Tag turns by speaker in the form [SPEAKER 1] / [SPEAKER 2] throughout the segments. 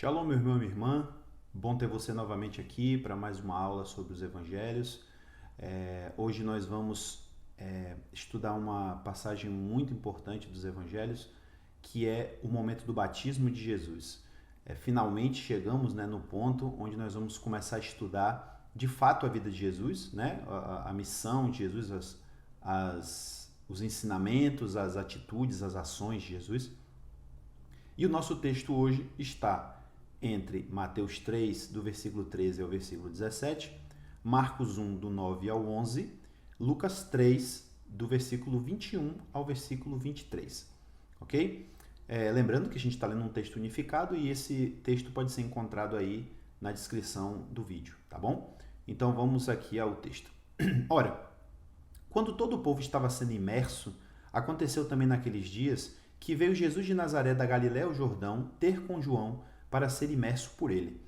[SPEAKER 1] Shalom, meu irmão e minha irmã. Bom ter você novamente aqui para mais uma aula sobre os evangelhos. Hoje nós vamos estudar uma passagem muito importante dos evangelhos, que é o momento do batismo de Jesus. Finalmente chegamos, no ponto onde nós vamos começar a estudar de fato a vida de Jesus, a missão de Jesus, os ensinamentos, as atitudes, as ações de Jesus. E o nosso texto hoje está entre Mateus 3, do versículo 13 ao versículo 17, Marcos 1, do 9 ao 11, Lucas 3, do versículo 21 ao versículo 23, ok? Lembrando que a gente está lendo um texto unificado e esse texto pode ser encontrado aí na descrição do vídeo, tá bom? Então vamos aqui ao texto. Ora, quando todo o povo estava sendo imerso, aconteceu também naqueles dias que veio Jesus de Nazaré da Galiléia ao Jordão ter com João para ser imerso por ele.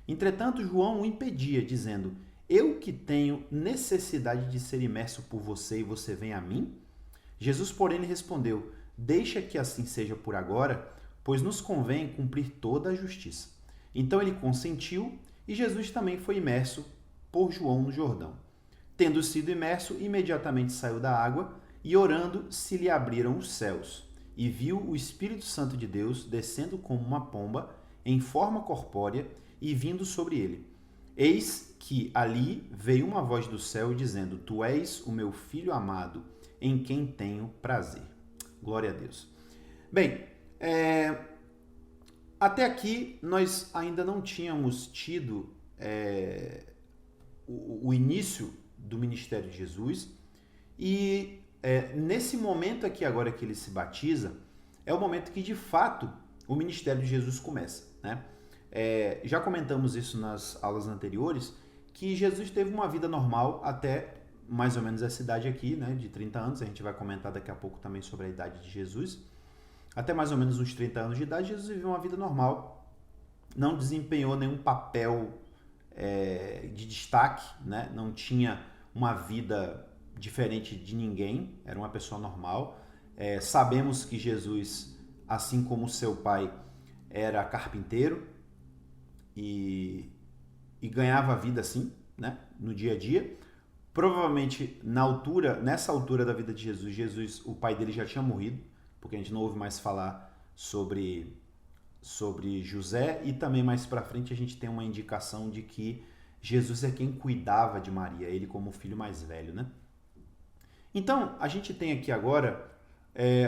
[SPEAKER 1] Entretanto, João o impedia, dizendo: Eu que tenho necessidade de ser imerso por você e você vem a mim? Jesus, porém, lhe respondeu: Deixa que assim seja por agora, pois nos convém cumprir toda a justiça. Então ele consentiu e Jesus também foi imerso por João no Jordão. Tendo sido imerso, imediatamente saiu da água e, orando, se lhe abriram os céus. E viu o Espírito Santo de Deus descendo como uma pomba, em forma corpórea, e vindo sobre ele. Eis que ali veio uma voz do céu dizendo: Tu és o meu Filho amado, em quem tenho prazer. Glória a Deus. Bem, até aqui nós ainda não tínhamos tido o início do ministério de Jesus e nesse momento aqui agora que ele se batiza, é o momento que de fato o ministério de Jesus começa, né? Já comentamos isso nas aulas anteriores, que Jesus teve uma vida normal até mais ou menos essa idade aqui, né, de 30 anos, a gente vai comentar daqui a pouco também sobre a idade de Jesus. Até mais ou menos uns 30 anos de idade, Jesus viveu uma vida normal, não desempenhou nenhum papel de destaque, né? Não tinha uma vida diferente de ninguém, era uma pessoa normal. Sabemos que Jesus, assim como seu pai, era carpinteiro e ganhava a vida assim, né, no dia a dia. Provavelmente nessa altura da vida de Jesus, o pai dele já tinha morrido, porque a gente não ouve mais falar sobre José, e também mais para frente a gente tem uma indicação de que Jesus é quem cuidava de Maria, ele como filho mais velho, né? Então, a gente tem aqui agora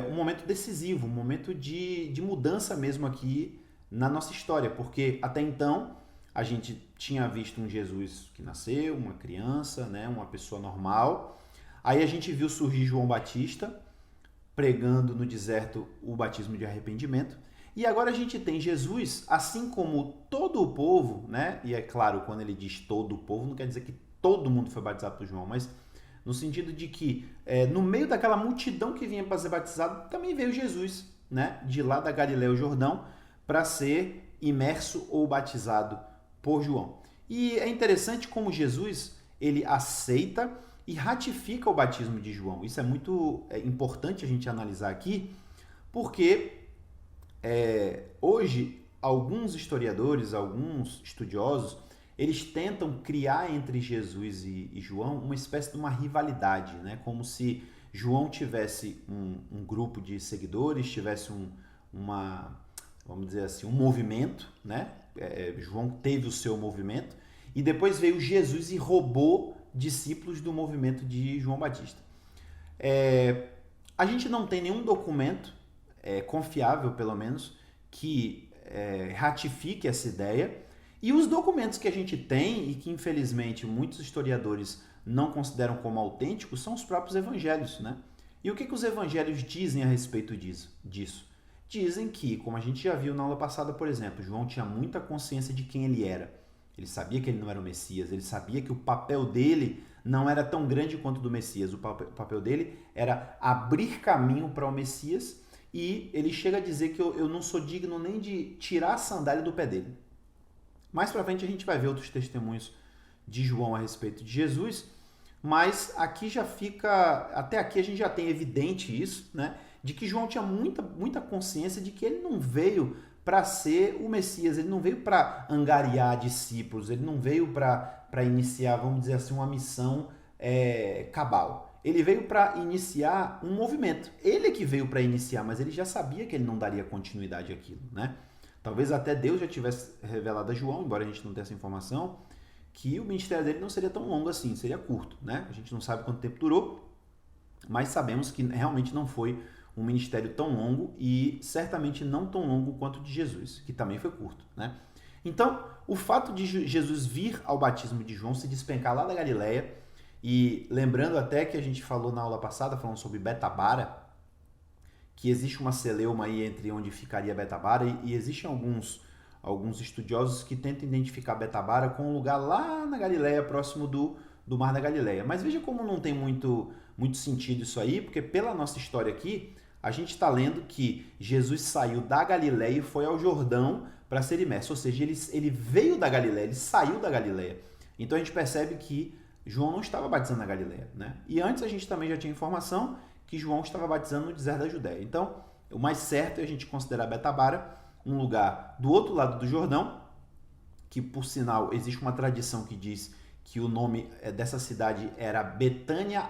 [SPEAKER 1] um momento decisivo, um momento de mudança mesmo aqui na nossa história, porque até então a gente tinha visto um Jesus que nasceu, uma criança, né, uma pessoa normal. Aí a gente viu surgir João Batista pregando no deserto o batismo de arrependimento. E agora a gente tem Jesus, assim como todo o povo, né? E é claro, quando ele diz todo o povo, não quer dizer que todo mundo foi batizado por João, mas no sentido de que no meio daquela multidão que vinha para ser batizado, também veio Jesus, né? De lá da Galiléia ao Jordão, para ser imerso ou batizado por João. E é interessante como Jesus, ele aceita e ratifica o batismo de João. Isso é muito importante a gente analisar aqui, porque hoje alguns historiadores, alguns estudiosos, eles tentam criar entre Jesus e João uma espécie de uma rivalidade, né? Como se João tivesse um grupo de seguidores, tivesse vamos dizer assim, um movimento, né? João teve o seu movimento e depois veio Jesus e roubou discípulos do movimento de João Batista. A gente não tem nenhum documento confiável, pelo menos, que ratifique essa ideia. E os documentos que a gente tem, e que infelizmente muitos historiadores não consideram como autênticos, são os próprios evangelhos, né? E o que os evangelhos dizem a respeito disso? Dizem que, como a gente já viu na aula passada, por exemplo, João tinha muita consciência de quem ele era. Ele sabia que ele não era o Messias, ele sabia que o papel dele não era tão grande quanto o do Messias. O papel dele era abrir caminho para o Messias, e ele chega a dizer que eu não sou digno nem de tirar a sandália do pé dele. Mais pra frente a gente vai ver outros testemunhos de João a respeito de Jesus, mas aqui já fica, até aqui a gente já tem evidente isso, né, de que João tinha muita consciência de que ele não veio para ser o Messias, ele não veio para angariar discípulos, ele não veio para iniciar, vamos dizer assim, uma missão cabal. Ele veio para iniciar um movimento. Ele é que veio para iniciar, mas ele já sabia que ele não daria continuidade àquilo, né? Talvez até Deus já tivesse revelado a João, embora a gente não tenha essa informação, que o ministério dele não seria tão longo assim, seria curto, né? A gente não sabe quanto tempo durou, mas sabemos que realmente não foi um ministério tão longo e certamente não tão longo quanto o de Jesus, que também foi curto, né? Então, o fato de Jesus vir ao batismo de João, se despencar lá da Galileia, e lembrando até que a gente falou na aula passada, falando sobre Betabara, que existe uma celeuma aí entre onde ficaria Betabara, e existem alguns estudiosos que tentam identificar Betabara com um lugar lá na Galileia, próximo do Mar da Galileia. Mas veja como não tem muito sentido isso aí, porque pela nossa história aqui, a gente está lendo que Jesus saiu da Galileia e foi ao Jordão para ser imerso. Ou seja, ele veio da Galileia, ele saiu da Galileia. Então a gente percebe que João não estava batizando na Galileia, né? E antes a gente também já tinha informação que João estava batizando no deserto da Judéia. Então, o mais certo é a gente considerar Betabara um lugar do outro lado do Jordão, que por sinal existe uma tradição que diz que o nome dessa cidade era Betânia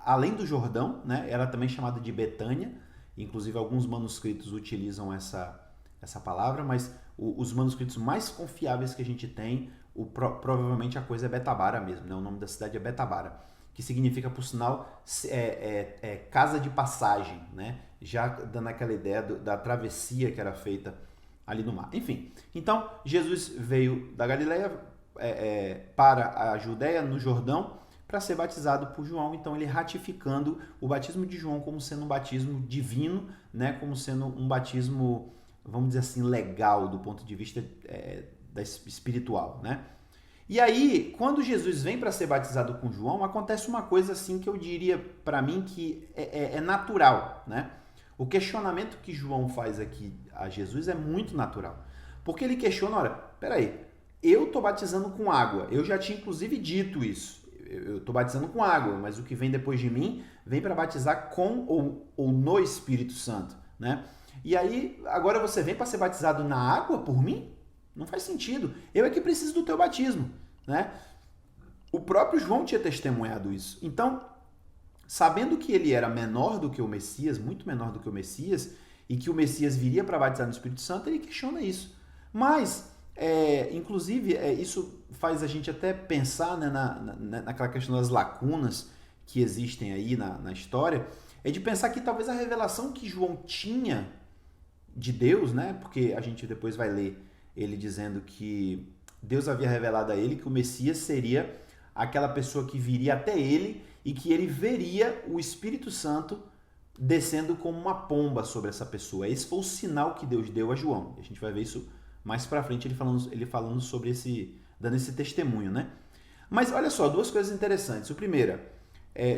[SPEAKER 1] além do Jordão, né? Era também chamada de Betânia, inclusive alguns manuscritos utilizam essa palavra, mas os manuscritos mais confiáveis que a gente tem, provavelmente a coisa é Betabara mesmo, né? O nome da cidade é Betabara, que significa, por sinal, casa de passagem, né? Já dando aquela ideia da travessia que era feita ali no mar. Enfim, então Jesus veio da Galileia para a Judéia, no Jordão, para ser batizado por João. Então ele ratificando o batismo de João como sendo um batismo divino, né? Como sendo um batismo, vamos dizer assim, legal do ponto de vista espiritual, né? E aí, quando Jesus vem para ser batizado com João, acontece uma coisa assim que eu diria para mim que é natural, né? O questionamento que João faz aqui a Jesus é muito natural. Porque ele questiona, olha, peraí, eu estou batizando com água, eu já tinha inclusive dito isso, eu estou batizando com água, mas o que vem depois de mim vem para batizar com ou no Espírito Santo, né? E aí, agora você vem para ser batizado na água por mim? Não faz sentido. Eu é que preciso do teu batismo, né? O próprio João tinha testemunhado isso. Então, sabendo que ele era menor do que o Messias, muito menor do que o Messias, e que o Messias viria para batizar no Espírito Santo, ele questiona isso. Mas, inclusive, isso faz a gente até pensar, né, naquela questão das lacunas que existem aí na história, é de pensar que talvez a revelação que João tinha de Deus, né? Porque a gente depois vai ler ele dizendo que Deus havia revelado a ele que o Messias seria aquela pessoa que viria até ele e que ele veria o Espírito Santo descendo como uma pomba sobre essa pessoa. Esse foi o sinal que Deus deu a João. A gente vai ver isso mais pra frente, ele falando sobre dando esse testemunho, né? Mas olha só, duas coisas interessantes. O primeiro,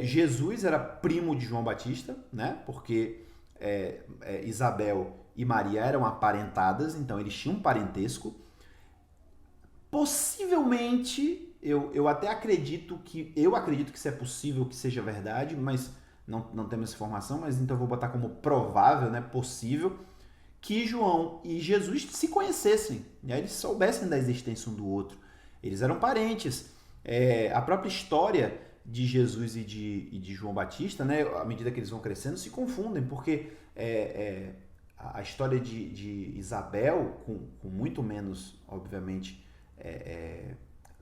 [SPEAKER 1] Jesus era primo de João Batista, né? Porque Isabel e Maria eram aparentadas, então eles tinham um parentesco. Possivelmente, eu até acredito que isso é possível que seja verdade, mas não temos essa informação, mas então eu vou botar como provável, né, possível, que João e Jesus se conhecessem, né, eles soubessem da existência um do outro. Eles eram parentes. A própria história de Jesus e de João Batista, né, à medida que eles vão crescendo, se confundem, porque a história de Isabel, com muito menos, obviamente,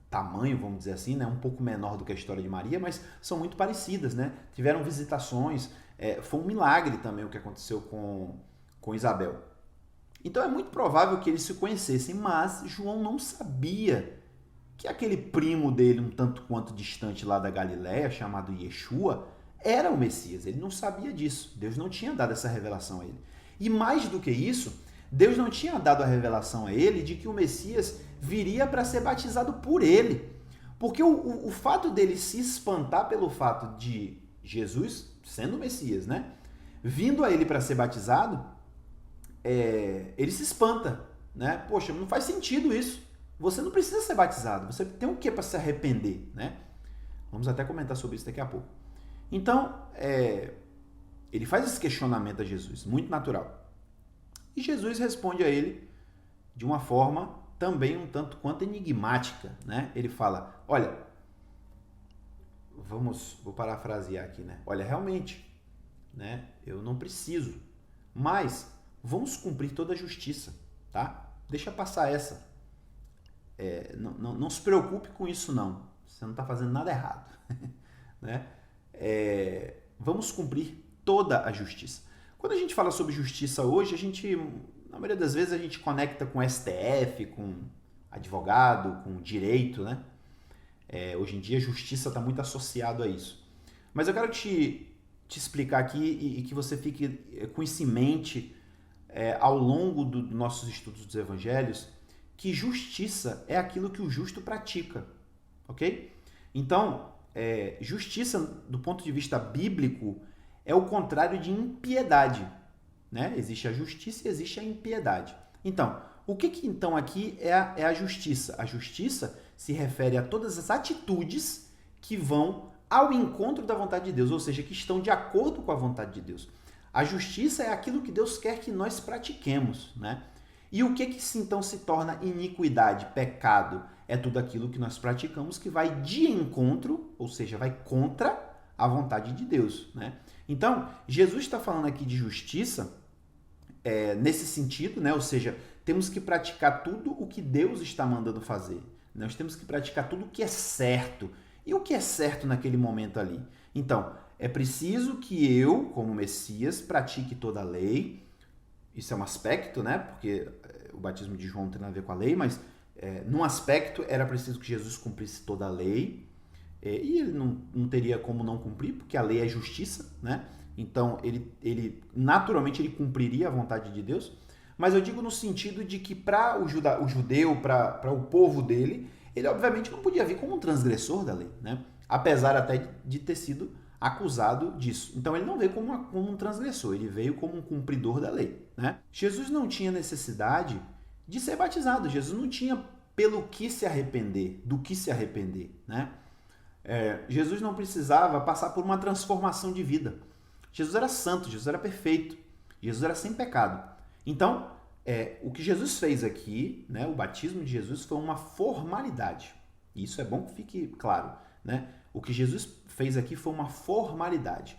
[SPEAKER 1] tamanho, vamos dizer assim, né? Um pouco menor do que a história de Maria, mas são muito parecidas, né? Tiveram visitações, foi um milagre também o que aconteceu com Isabel. Então é muito provável que eles se conhecessem, mas João não sabia que aquele primo dele, um tanto quanto distante lá da Galileia, chamado Yeshua, era o Messias. Ele não sabia disso. Deus não tinha dado essa revelação a ele. E mais do que isso, Deus não tinha dado a revelação a ele de que o Messias viria para ser batizado por ele. Porque o fato dele se espantar pelo fato de Jesus, sendo o Messias, né, vindo a ele para ser batizado, ele se espanta, né? Poxa, não faz sentido isso. Você não precisa ser batizado. Você tem o que para se arrepender, né? Vamos até comentar sobre isso daqui a pouco. Então, ele faz esse questionamento a Jesus, muito natural. E Jesus responde a ele de uma forma também um tanto quanto enigmática, né? Ele fala, olha, vou parafrasear aqui, né? Olha, realmente, né? Eu não preciso, mas vamos cumprir toda a justiça, tá? Deixa passar essa. Não se preocupe com isso, não. Você não está fazendo nada errado, né? Vamos cumprir toda a justiça. Quando a gente fala sobre justiça hoje, na maioria das vezes, a gente conecta com STF, com advogado, com direito, né? Hoje em dia, a justiça está muito associado a isso. Mas eu quero te explicar aqui e que você fique com isso em mente ao longo dos nossos estudos dos evangelhos, que justiça é aquilo que o justo pratica, ok? Então, justiça, do ponto de vista bíblico, é o contrário de impiedade, né? Existe a justiça e existe a impiedade. Então, o que então aqui é a justiça? A justiça se refere a todas as atitudes que vão ao encontro da vontade de Deus, ou seja, que estão de acordo com a vontade de Deus. A justiça é aquilo que Deus quer que nós pratiquemos, né? E o que então se torna iniquidade, pecado? É tudo aquilo que nós praticamos que vai de encontro, ou seja, vai contra a vontade de Deus, né? Então, Jesus está falando aqui de justiça nesse sentido, né? Ou seja, temos que praticar tudo o que Deus está mandando fazer. Nós temos que praticar tudo o que é certo. E o que é certo naquele momento ali? Então, é preciso que eu, como Messias, pratique toda a lei. Isso é um aspecto, né? Porque o batismo de João não tem nada a ver com a lei, mas num aspecto era preciso que Jesus cumprisse toda a lei. E ele não teria como não cumprir, porque a lei é justiça, né? Então, ele naturalmente ele cumpriria a vontade de Deus. Mas eu digo no sentido de que para o judeu, para o povo dele, ele obviamente não podia vir como um transgressor da lei, né? Apesar até de ter sido acusado disso. Então ele não veio como um transgressor, ele veio como um cumpridor da lei, né? Jesus não tinha necessidade de ser batizado, Jesus não tinha pelo que se arrepender, do que se arrepender, né? Jesus não precisava passar por uma transformação de vida. Jesus era santo, Jesus era perfeito, Jesus era sem pecado. Então, o que Jesus fez aqui, né, o batismo de Jesus foi uma formalidade. Isso é bom que fique claro, né? O que Jesus fez aqui foi uma formalidade.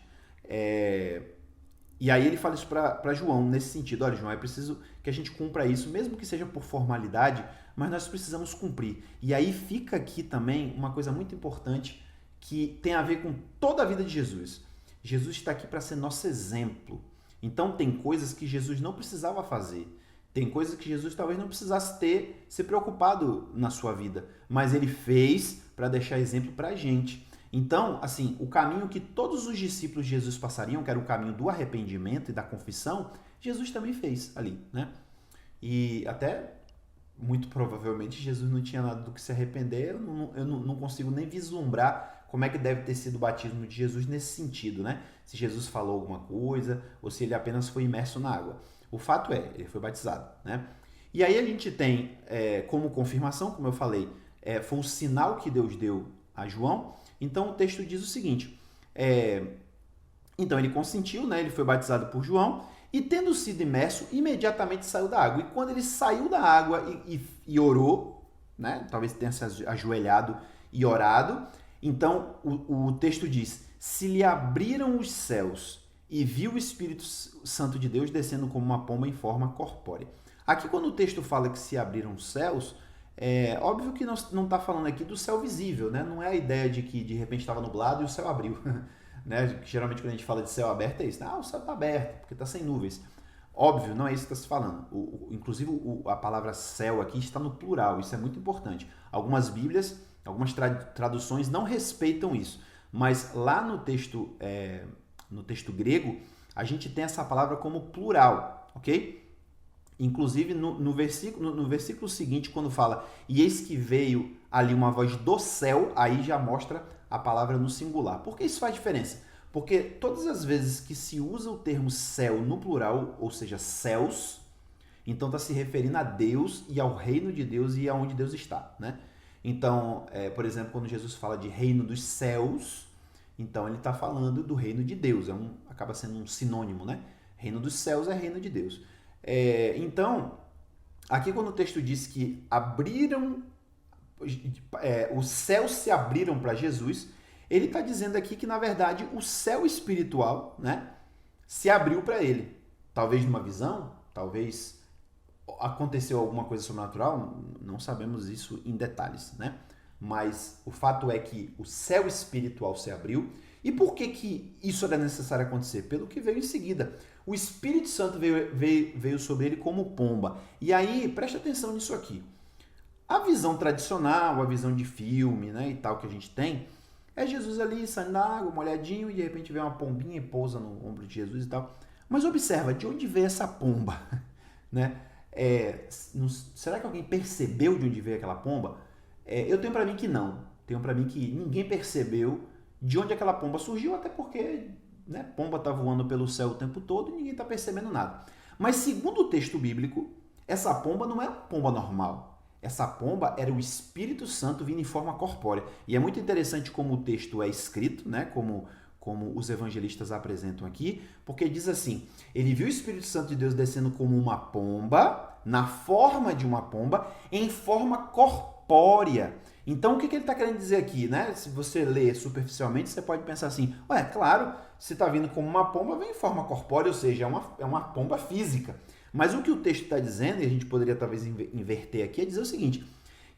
[SPEAKER 1] E aí ele fala isso para João nesse sentido. Olha, João, é preciso que a gente cumpra isso, mesmo que seja por formalidade, mas nós precisamos cumprir. E aí fica aqui também uma coisa muito importante que tem a ver com toda a vida de Jesus. Jesus está aqui para ser nosso exemplo. Então tem coisas que Jesus não precisava fazer. Tem coisas que Jesus talvez não precisasse ser preocupado na sua vida, mas ele fez para deixar exemplo para a gente. Então, assim, o caminho que todos os discípulos de Jesus passariam, que era o caminho do arrependimento e da confissão, Jesus também fez ali, né? E até, muito provavelmente, Jesus não tinha nada do que se arrepender. Eu não consigo nem vislumbrar como é que deve ter sido o batismo de Jesus nesse sentido, né? Se Jesus falou alguma coisa ou se ele apenas foi imerso na água. O fato é, ele foi batizado, né? E aí a gente tem como confirmação, como eu falei, foi o sinal que Deus deu a João. Então o texto diz o seguinte, então ele consentiu, né? Ele foi batizado por João e tendo sido imerso, imediatamente saiu da água. E quando ele saiu da água e orou, né? Talvez tenha se ajoelhado e orado, então o texto diz, se lhe abriram os céus e viu o Espírito Santo de Deus descendo como uma pomba em forma corpórea. Aqui quando o texto fala que se abriram os céus, óbvio que não está falando aqui do céu visível, né? Não é a ideia de que de repente estava nublado e o céu abriu. Né? Geralmente quando a gente fala de céu aberto é isso. O céu está aberto, porque está sem nuvens. Óbvio, não é isso que está se falando. Inclusive a palavra céu aqui está no plural, isso é muito importante. Algumas bíblias, algumas traduções não respeitam isso. Mas lá no texto grego, a gente tem essa palavra como plural, ok? Inclusive no versículo seguinte, quando fala e eis que veio ali uma voz do céu, aí já mostra a palavra no singular. Por que isso faz diferença? Porque todas as vezes que se usa o termo céu no plural, ou seja, céus, então está se referindo a Deus e ao reino de Deus e aonde Deus está, né? Então, por exemplo, quando Jesus fala de reino dos céus, então ele está falando do reino de Deus, acaba sendo um sinônimo, né? Reino dos céus é reino de Deus. Então, aqui quando o texto diz que os céus se abriram para Jesus, ele está dizendo aqui que, na verdade, o céu espiritual, né, se abriu para ele. Talvez numa visão, talvez aconteceu alguma coisa sobrenatural, não sabemos isso em detalhes, né? Mas o fato é que o céu espiritual se abriu. E por que isso era necessário acontecer? Pelo que veio em seguida. O Espírito Santo veio sobre ele como pomba. E aí, preste atenção nisso aqui. A visão tradicional, a visão de filme, né, e tal que a gente tem, é Jesus ali saindo da água, molhadinho, e de repente vem uma pombinha e pousa no ombro de Jesus e tal. Mas observa, de onde veio essa pomba? Né? Será que alguém percebeu de onde veio aquela pomba? Eu tenho para mim que não. Tenho para mim que ninguém percebeu de onde aquela pomba surgiu, até porque, né, pomba está voando pelo céu o tempo todo e ninguém está percebendo nada. Mas segundo o texto bíblico, essa pomba não é uma pomba normal. Essa pomba era o Espírito Santo vindo em forma corpórea. E é muito interessante como o texto é escrito, né, como os evangelistas apresentam aqui, porque diz assim, ele viu o Espírito Santo de Deus descendo como uma pomba, na forma de uma pomba, em forma corpórea. Então, o que ele está querendo dizer aqui, né? Se você lê superficialmente, você pode pensar assim, claro, se está vindo como uma pomba, vem em forma corpórea, ou seja, é uma pomba física. Mas o que o texto está dizendo, e a gente poderia talvez inverter aqui, é dizer o seguinte,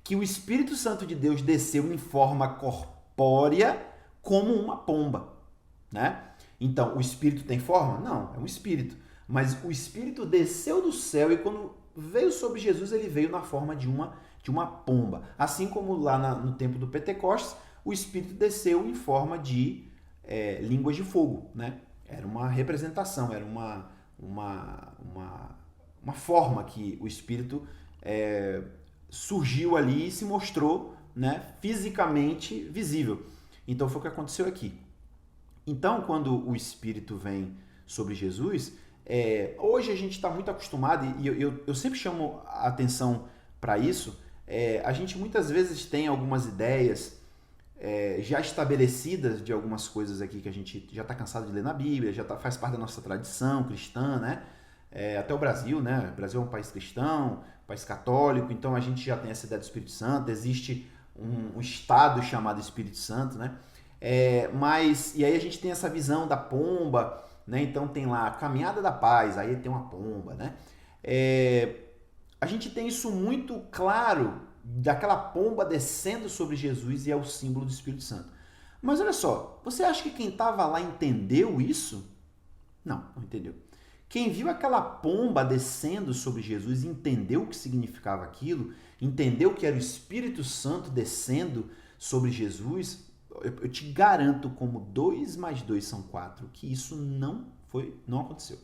[SPEAKER 1] que o Espírito Santo de Deus desceu em forma corpórea como uma pomba. Né? Então, o Espírito tem forma? Não, é um Espírito. Mas o Espírito desceu do céu e quando veio sobre Jesus, ele veio na forma de uma pomba. Assim como lá no tempo do Pentecostes, o Espírito desceu em forma de línguas de fogo. Né? Era uma representação, era uma forma que o Espírito surgiu ali e se mostrou, né, fisicamente visível. Então, foi o que aconteceu aqui. Então, quando o Espírito vem sobre Jesus, hoje a gente está muito acostumado, e eu sempre chamo a atenção para isso, a gente muitas vezes tem algumas ideias já estabelecidas de algumas coisas aqui que a gente já está cansado de ler na Bíblia, faz parte da nossa tradição cristã, né? Até o Brasil, né? O Brasil é um país cristão, um país católico, então a gente já tem essa ideia do Espírito Santo, existe um estado chamado Espírito Santo, né? E aí a gente tem essa visão da pomba, né? Então tem lá a caminhada da paz, aí tem uma pomba, né? A gente tem isso muito claro daquela pomba descendo sobre Jesus e é o símbolo do Espírito Santo. Mas olha só, você acha que quem estava lá entendeu isso? Não entendeu. Quem viu aquela pomba descendo sobre Jesus entendeu o que significava aquilo, entendeu que era o Espírito Santo descendo sobre Jesus. Eu te garanto, como 2 mais 2 são 4, que isso não aconteceu.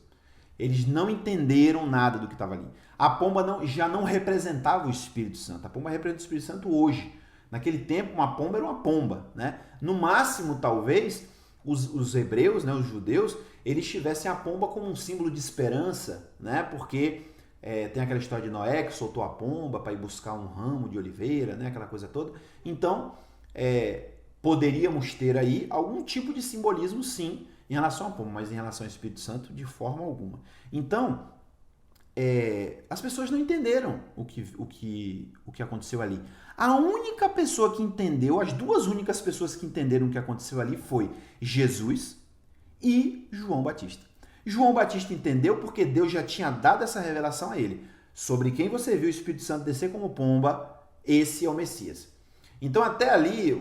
[SPEAKER 1] Eles não entenderam nada do que estava ali. A pomba já não representava o Espírito Santo. A pomba representa o Espírito Santo hoje. Naquele tempo, uma pomba era uma pomba. Né? No máximo, talvez, os hebreus, né, os judeus, eles tivessem a pomba como um símbolo de esperança, né? Porque tem aquela história de Noé que soltou a pomba para ir buscar um ramo de oliveira, né? Aquela coisa toda. Então, poderíamos ter aí algum tipo de simbolismo, sim, em relação ao pombo, mas em relação ao Espírito Santo, de forma alguma. Então, as pessoas não entenderam o que aconteceu ali. A única pessoa que entendeu, as duas únicas pessoas que entenderam o que aconteceu ali foi Jesus e João Batista. João Batista entendeu porque Deus já tinha dado essa revelação a ele. Sobre quem você viu o Espírito Santo descer como pomba, esse é o Messias. Então, até ali,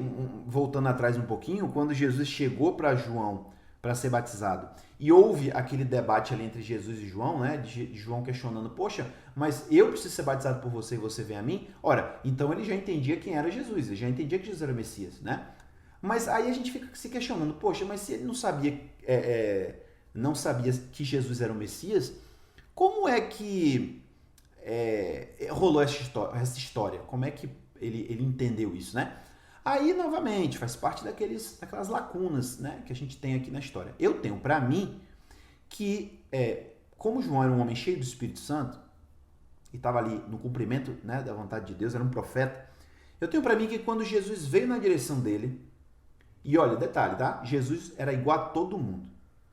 [SPEAKER 1] voltando atrás um pouquinho, quando Jesus chegou para João para ser batizado e houve aquele debate ali entre Jesus e João, né, de João questionando, poxa, mas eu preciso ser batizado por você e você vem a mim? Ora, então ele já entendia quem era Jesus, ele já entendia que Jesus era o Messias, né? Mas aí a gente fica se questionando, poxa, mas se ele não sabia que Jesus era o Messias, como é que rolou essa história? Como é que ele entendeu isso, né? Aí, novamente, faz parte daquelas lacunas, né, que a gente tem aqui na história. Eu tenho para mim que, como João era um homem cheio do Espírito Santo, e estava ali no cumprimento, né, da vontade de Deus, era um profeta, eu tenho para mim que quando Jesus veio na direção dele, e olha, detalhe, tá? Jesus era igual a todo mundo.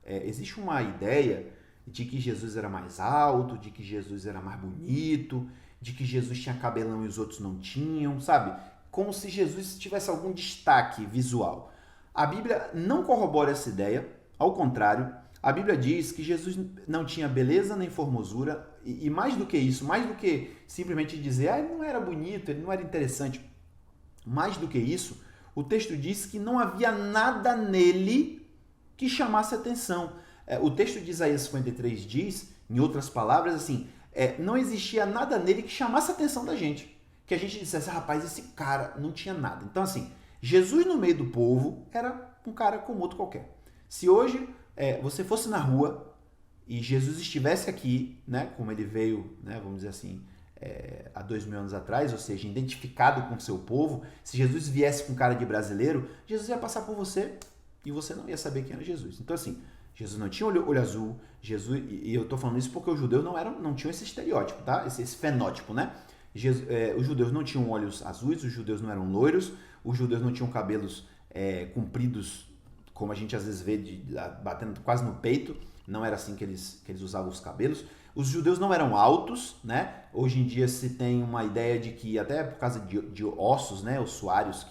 [SPEAKER 1] Existe uma ideia de que Jesus era mais alto, de que Jesus era mais bonito, de que Jesus tinha cabelão e os outros não tinham, sabe? Como se Jesus tivesse algum destaque visual. A Bíblia não corrobora essa ideia, ao contrário, a Bíblia diz que Jesus não tinha beleza nem formosura, e mais do que isso, mais do que simplesmente dizer, ele não era bonito, ele não era interessante, mais do que isso, o texto diz que não havia nada nele que chamasse atenção. O texto de Isaías 53 diz, em outras palavras, assim, não existia nada nele que chamasse a atenção da gente. Que a gente dissesse, rapaz, esse cara não tinha nada. Então, assim, Jesus no meio do povo era um cara como outro qualquer. Se hoje você fosse na rua e Jesus estivesse aqui, né, como ele veio, né, vamos dizer assim, há 2000 anos atrás, ou seja, identificado com o seu povo, se Jesus viesse com cara de brasileiro, Jesus ia passar por você e você não ia saber quem era Jesus. Então, assim, Jesus não tinha olho azul, Jesus, e eu estou falando isso porque os judeus não tinham esse estereótipo, tá? Esse fenótipo, né? Os judeus não tinham olhos azuis, os judeus não eram loiros, os judeus não tinham cabelos compridos, como a gente às vezes vê, batendo quase no peito, não era assim que eles usavam os cabelos. Os judeus não eram altos, né? Hoje em dia se tem uma ideia de que, até por causa de ossos, né, ossuários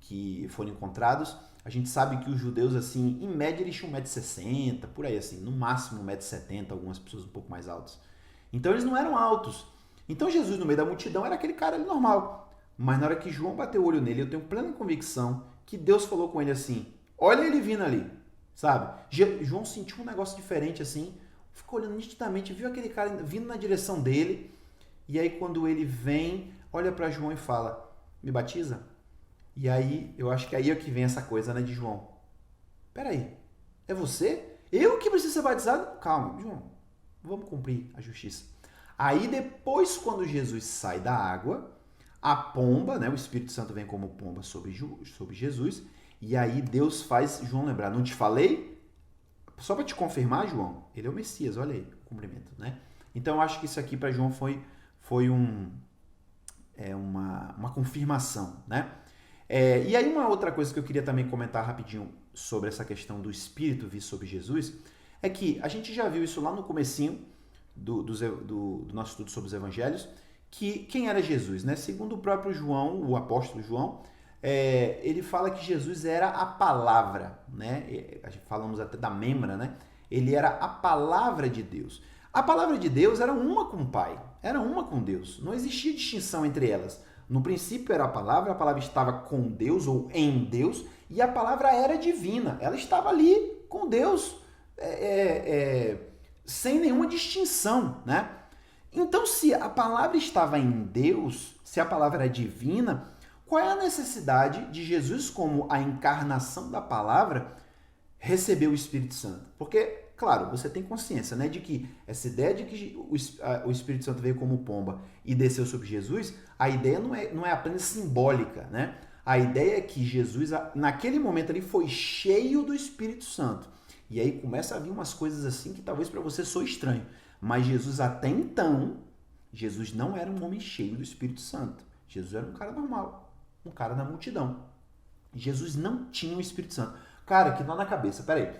[SPEAKER 1] que foram encontrados, a gente sabe que os judeus, assim, em média, eles tinham 1,60m, por aí, assim, no máximo 1,70m, algumas pessoas um pouco mais altas. Então eles não eram altos. Então Jesus, no meio da multidão, era aquele cara ali normal. Mas na hora que João bateu o olho nele, eu tenho plena convicção que Deus falou com ele assim, olha ele vindo ali, sabe? João sentiu um negócio diferente assim, ficou olhando nitidamente, viu aquele cara vindo na direção dele, e aí quando ele vem, olha para João e fala, me batiza? E aí, eu acho que aí é que vem essa coisa, né, de João. Peraí, é você? Eu que preciso ser batizado? Calma, João, vamos cumprir a justiça. Aí depois, quando Jesus sai da água, a pomba, né, o Espírito Santo vem como pomba sobre Jesus, e aí Deus faz João lembrar, não te falei? Só para te confirmar, João, ele é o Messias, olha aí, o cumprimento, né? Então eu acho que isso aqui para João foi uma confirmação, né? E aí uma outra coisa que eu queria também comentar rapidinho sobre essa questão do Espírito vir sobre Jesus, é que a gente já viu isso lá no comecinho do nosso estudo sobre os Evangelhos, que quem era Jesus, né? Segundo o próprio João, o apóstolo João, ele fala que Jesus era a palavra, né? Falamos até da mêmora, né? Ele era a palavra de Deus. A palavra de Deus era uma com o Pai, era uma com Deus. Não existia distinção entre elas. No princípio era a palavra estava com Deus ou em Deus, e a palavra era divina. Ela estava ali com Deus, sem nenhuma distinção, né? Então, se a palavra estava em Deus, se a palavra é divina, qual é a necessidade de Jesus, como a encarnação da palavra, receber o Espírito Santo? Porque, claro, você tem consciência, né, de que essa ideia de que o Espírito Santo veio como pomba e desceu sobre Jesus, a ideia não é apenas simbólica, né? A ideia é que Jesus, naquele momento ali, foi cheio do Espírito Santo. E aí começa a vir umas coisas assim que talvez para você soe estranho. Mas Jesus, até então, Jesus não era um homem cheio do Espírito Santo. Jesus era um cara normal, um cara da multidão. Jesus não tinha o Espírito Santo. Cara, que nó na cabeça, peraí.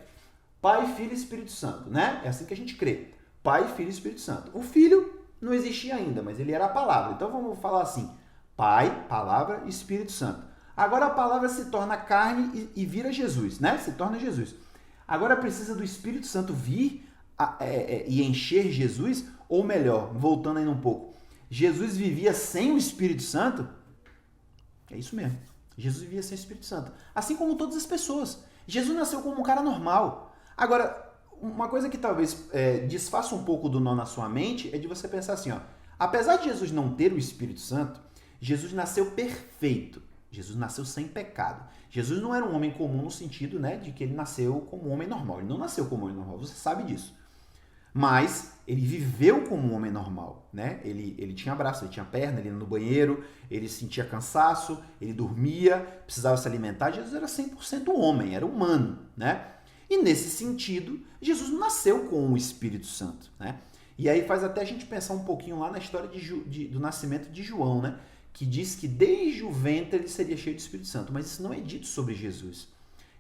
[SPEAKER 1] Pai, Filho e Espírito Santo, né? É assim que a gente crê. Pai, Filho e Espírito Santo. O Filho não existia ainda, mas ele era a palavra. Então vamos falar assim, Pai, Palavra e Espírito Santo. Agora a palavra se torna carne e vira Jesus, né? Se torna Jesus. Agora precisa do Espírito Santo vir e encher Jesus, ou melhor, voltando ainda um pouco, Jesus vivia sem o Espírito Santo? É isso mesmo. Jesus vivia sem o Espírito Santo. Assim como todas as pessoas. Jesus nasceu como um cara normal. Agora, uma coisa que talvez desfaça um pouco do nó na sua mente é de você pensar assim, ó, apesar de Jesus não ter o Espírito Santo, Jesus nasceu perfeito. Jesus nasceu sem pecado. Jesus não era um homem comum no sentido, né, de que ele nasceu como um homem normal. Ele não nasceu como um homem normal, você sabe disso. Mas ele viveu como um homem normal, né? Ele tinha braço, ele tinha perna, ele ia no banheiro, ele sentia cansaço, ele dormia, precisava se alimentar. Jesus era 100% homem, era humano, né? E nesse sentido, Jesus nasceu com o Espírito Santo, né? E aí faz até a gente pensar um pouquinho lá na história do nascimento de João, né? Que diz que desde o ventre ele seria cheio do Espírito Santo, mas isso não é dito sobre Jesus.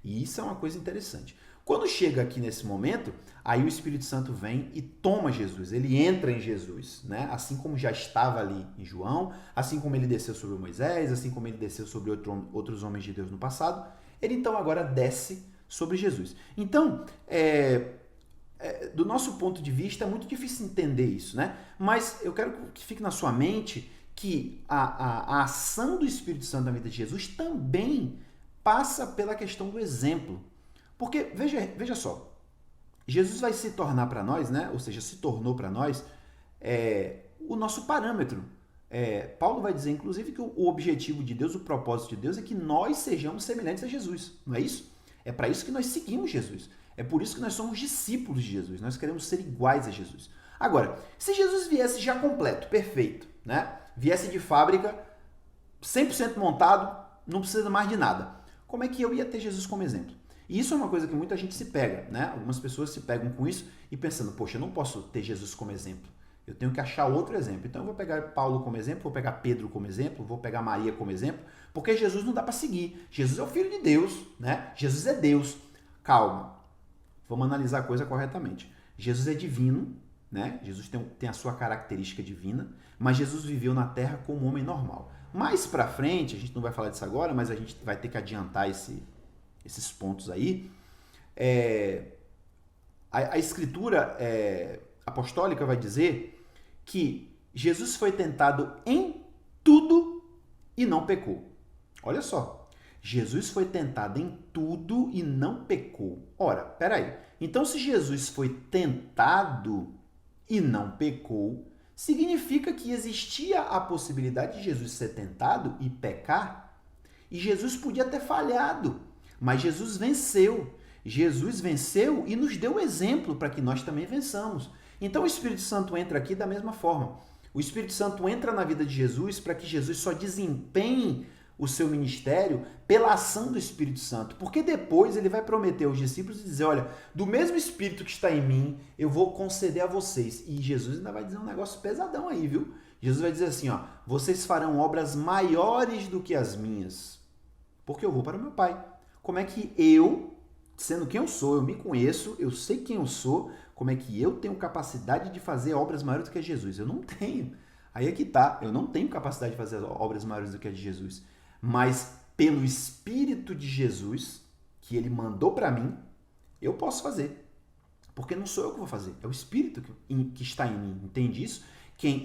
[SPEAKER 1] E isso é uma coisa interessante. Quando chega aqui nesse momento, aí o Espírito Santo vem e toma Jesus, ele entra em Jesus, né? Assim como já estava ali em João, assim como ele desceu sobre Moisés, assim como ele desceu sobre outros homens de Deus no passado, ele então agora desce sobre Jesus. Então, do nosso ponto de vista, é muito difícil entender isso, né? Mas eu quero que fique na sua mente que a ação do Espírito Santo na vida de Jesus também passa pela questão do exemplo. Porque, veja só, Jesus vai se tornar para nós, né? Ou seja, se tornou para nós o nosso parâmetro. Paulo vai dizer, inclusive, que o objetivo de Deus, o propósito de Deus é que nós sejamos semelhantes a Jesus, não é isso? É para isso que nós seguimos Jesus. É por isso que nós somos discípulos de Jesus. Nós queremos ser iguais a Jesus. Agora, se Jesus viesse já completo, perfeito, né? Viesse de fábrica, 100% montado, não precisa mais de nada. Como é que eu ia ter Jesus como exemplo? E isso é uma coisa que muita gente se pega, né? Algumas pessoas se pegam com isso e pensando, poxa, eu não posso ter Jesus como exemplo. Eu tenho que achar outro exemplo. Então eu vou pegar Paulo como exemplo, vou pegar Pedro como exemplo, vou pegar Maria como exemplo, porque Jesus não dá para seguir. Jesus é o Filho de Deus, né? Jesus é Deus. Calma. Vamos analisar a coisa corretamente. Jesus é divino, né? Jesus tem a sua característica divina, mas Jesus viveu na Terra como um homem normal. Mais para frente, a gente não vai falar disso agora, mas a gente vai ter que adiantar esses pontos aí. A Escritura apostólica vai dizer que Jesus foi tentado em tudo e não pecou. Olha só. Jesus foi tentado em tudo e não pecou. Ora, peraí. Então, se Jesus foi tentado e não pecou, significa que existia a possibilidade de Jesus ser tentado e pecar? E Jesus podia ter falhado, mas Jesus venceu. Jesus venceu e nos deu exemplo para que nós também vençamos. Então, o Espírito Santo entra aqui da mesma forma. O Espírito Santo entra na vida de Jesus para que Jesus só desempenhe o seu ministério pela ação do Espírito Santo, porque depois ele vai prometer aos discípulos e dizer, olha, do mesmo Espírito que está em mim, eu vou conceder a vocês. E Jesus ainda vai dizer um negócio pesadão aí, viu? Jesus vai dizer assim, ó, vocês farão obras maiores do que as minhas, porque eu vou para o meu Pai. Como é que eu, sendo quem eu sou, eu me conheço, eu sei quem eu sou, como é que eu tenho capacidade de fazer obras maiores do que a de Jesus? Eu não tenho. Aí é que tá, eu não tenho capacidade de fazer obras maiores do que a de Jesus. Mas pelo Espírito de Jesus, que ele mandou para mim, eu posso fazer. Porque não sou eu que vou fazer, é o Espírito que está em mim. Entende isso?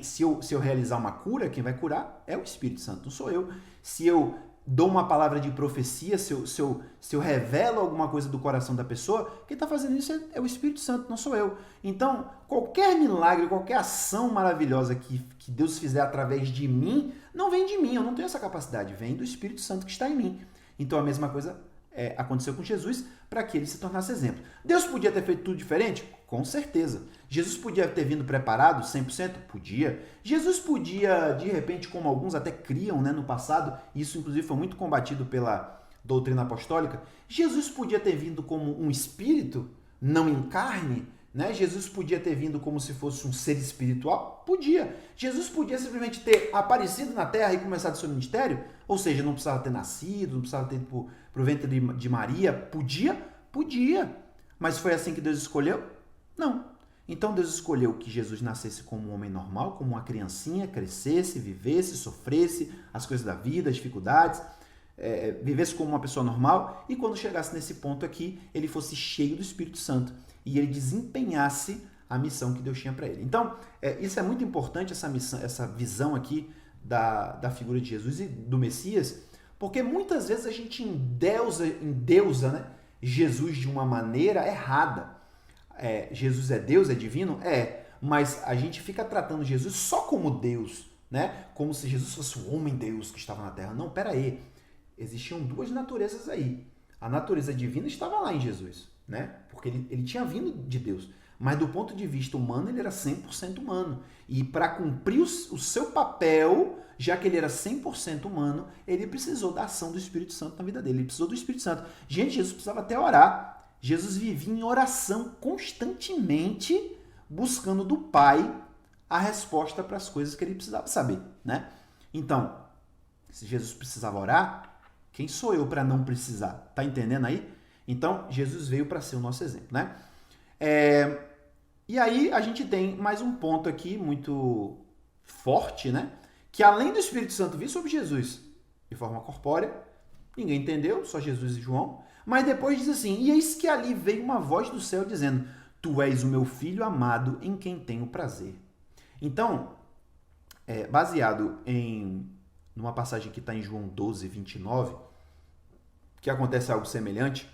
[SPEAKER 1] Se eu realizar uma cura, quem vai curar é o Espírito Santo, não sou eu. Se eu dou uma palavra de profecia, se eu revelo alguma coisa do coração da pessoa, quem está fazendo isso é o Espírito Santo, não sou eu. Então, qualquer milagre, qualquer ação maravilhosa que Deus fizer através de mim, não vem de mim, eu não tenho essa capacidade, vem do Espírito Santo que está em mim. Então, a mesma coisa aconteceu com Jesus para que ele se tornasse exemplo. Deus podia ter feito tudo diferente? Com certeza. Jesus podia ter vindo preparado 100%? Podia. Jesus podia, de repente, como alguns até criam, né, no passado, isso inclusive foi muito combatido pela doutrina apostólica, Jesus podia ter vindo como um espírito, não em carne, né? Jesus podia ter vindo como se fosse um ser espiritual? Podia. Jesus podia simplesmente ter aparecido na Terra e começado seu ministério? Ou seja, não precisava ter nascido, não precisava ter ido para o ventre de Maria? Podia? Podia. Mas foi assim que Deus escolheu? Não. Então Deus escolheu que Jesus nascesse como um homem normal, como uma criancinha, crescesse, vivesse, sofresse as coisas da vida, as dificuldades, vivesse como uma pessoa normal e quando chegasse nesse ponto aqui, ele fosse cheio do Espírito Santo e ele desempenhasse a missão que Deus tinha para ele. Então, isso é muito importante, essa visão aqui da figura de Jesus e do Messias, porque muitas vezes a gente endeusa, né, Jesus de uma maneira errada. Jesus é Deus, é divino? Mas a gente fica tratando Jesus só como Deus, né? Como se Jesus fosse o homem-deus que estava na Terra. Não, pera aí. Existiam duas naturezas aí. A natureza divina estava lá em Jesus, né? Porque ele tinha vindo de Deus. Mas do ponto de vista humano, ele era 100% humano. E para cumprir o seu papel, já que ele era 100% humano, ele precisou da ação do Espírito Santo na vida dele. Ele precisou do Espírito Santo. Gente, Jesus precisava até orar. Jesus vivia em oração constantemente, buscando do Pai a resposta para as coisas que ele precisava saber, né? Então, se Jesus precisava orar, quem sou eu para não precisar? Tá entendendo aí? Então, Jesus veio para ser o nosso exemplo, né? E aí a gente tem mais um ponto aqui muito forte, né? Que além do Espírito Santo vir sobre Jesus de forma corpórea, ninguém entendeu, só Jesus e João, mas depois diz assim, e eis que ali veio uma voz do céu dizendo, tu és o meu filho amado em quem tenho prazer. Então, baseado numa passagem que está em João 12, 29, que acontece algo semelhante,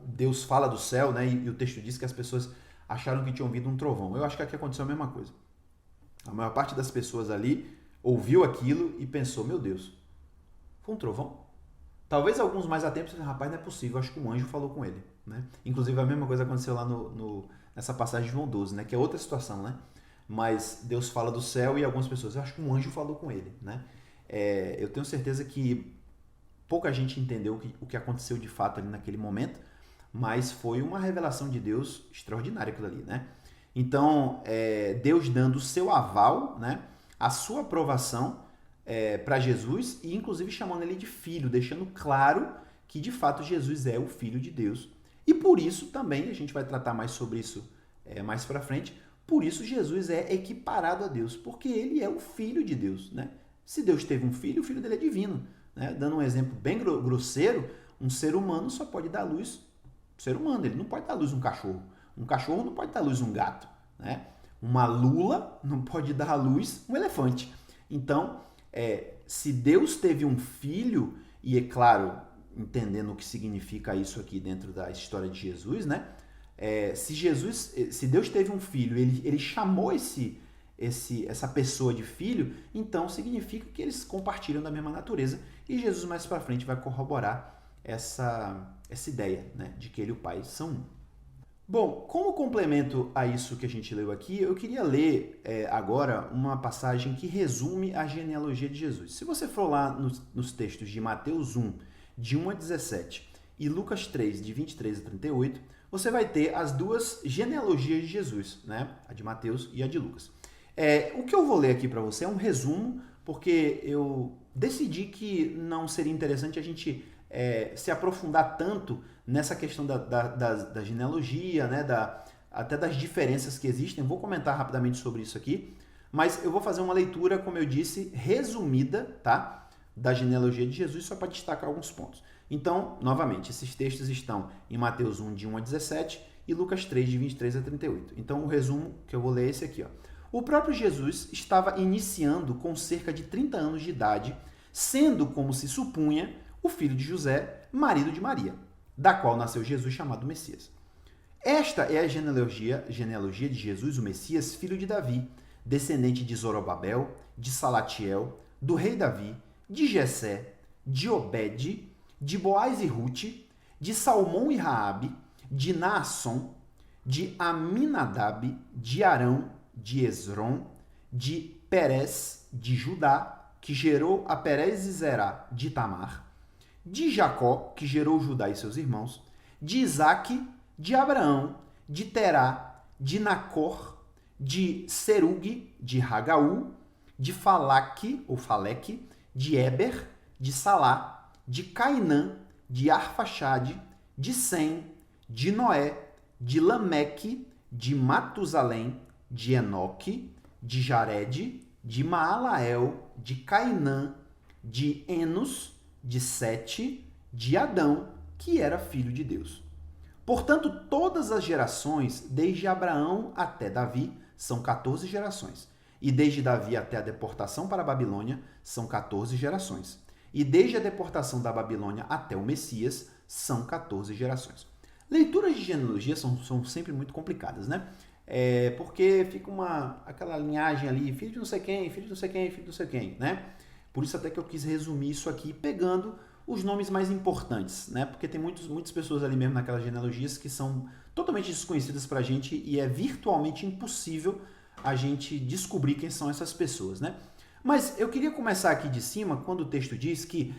[SPEAKER 1] Deus fala do céu, né? E o texto diz que as pessoas acharam que tinham ouvido um trovão. Eu acho que aqui aconteceu a mesma coisa. A maior parte das pessoas ali ouviu aquilo e pensou, meu Deus, foi um trovão? Talvez alguns mais atentos, rapaz, não é possível, acho que um anjo falou com ele, né? Inclusive a mesma coisa aconteceu lá nessa passagem de João 12, né? Que é outra situação, né? Mas Deus fala do céu e algumas pessoas, eu acho que um anjo falou com ele, né? Eu tenho certeza que pouca gente entendeu o que aconteceu de fato ali naquele momento, mas foi uma revelação de Deus extraordinária aquilo ali, né? Então, Deus dando o seu aval, né? A sua aprovação para Jesus e inclusive chamando ele de filho, deixando claro que de fato Jesus é o Filho de Deus. E por isso também, a gente vai tratar mais sobre isso mais para frente, por isso Jesus é equiparado a Deus, porque ele é o Filho de Deus, né? Se Deus teve um filho, o filho dele é divino, né? Dando um exemplo bem grosseiro, um ser humano só pode dar luz ser humano, ele não pode dar luz um cachorro. Um cachorro não pode dar luz um gato, né? Uma lula não pode dar à luz um elefante. Então, se Deus teve um filho, e é claro, entendendo o que significa isso aqui dentro da história de Jesus, né? Se Deus teve um filho, ele chamou essa pessoa de filho, então significa que eles compartilham da mesma natureza. E Jesus mais para frente vai corroborar essa ideia, né, de que ele e o Pai são um. Bom, como complemento a isso que a gente leu aqui, eu queria ler agora uma passagem que resume a genealogia de Jesus. Se você for lá nos textos de Mateus 1, de 1 a 17, e Lucas 3, de 23 a 38, você vai ter as duas genealogias de Jesus, né? A de Mateus e a de Lucas. O que eu vou ler aqui para você é um resumo, porque eu decidi que não seria interessante a gente se aprofundar tanto nessa questão da genealogia, né? Até das diferenças que existem. Vou comentar rapidamente sobre isso aqui, mas eu vou fazer uma leitura, como eu disse, resumida, tá? Da genealogia de Jesus, só para destacar alguns pontos. Então, novamente, esses textos estão em Mateus 1, de 1 a 17 e Lucas 3, de 23 a 38. Então, o resumo que eu vou ler é esse aqui, ó. O próprio Jesus estava iniciando com cerca de 30 anos de idade, sendo, como se supunha, o filho de José, marido de Maria, da qual nasceu Jesus chamado Messias. Esta é a genealogia de Jesus, o Messias, filho de Davi, descendente de Zorobabel, de Salatiel, do rei Davi, de Jessé, de Obed, de Boaz e Rute, de Salmão e Raabe, de Naasson, de Aminadab, de Arão, de Esrom, de Perez, de Judá, que gerou a Perez e Zerá, de Tamar, de Jacó, que gerou Judá e seus irmãos, de Isaque, de Abraão, de Terá, de Nacor, de Serug, de Hagaú, de Falaque, ou Faleque, de Eber, de Salá, de Cainã, de Arfaxade, de Sem, de Noé, de Lameque, de Matusalém, de Enoque, de Jared, de Maalael, de Cainã, de Enos, de Sete, de Adão, que era filho de Deus. Portanto, todas as gerações, desde Abraão até Davi, são 14 gerações. E desde Davi até a deportação para a Babilônia, são 14 gerações. E desde a deportação da Babilônia até o Messias, são 14 gerações. Leituras de genealogia são sempre muito complicadas, né? Porque fica aquela linhagem ali, filho de não sei quem, filho de não sei quem, filho de não sei quem, né? Por isso até que eu quis resumir isso aqui, pegando os nomes mais importantes, né? Porque tem muitas pessoas ali mesmo naquelas genealogias que são totalmente desconhecidas pra gente e é virtualmente impossível a gente descobrir quem são essas pessoas, né? Mas eu queria começar aqui de cima, quando o texto diz que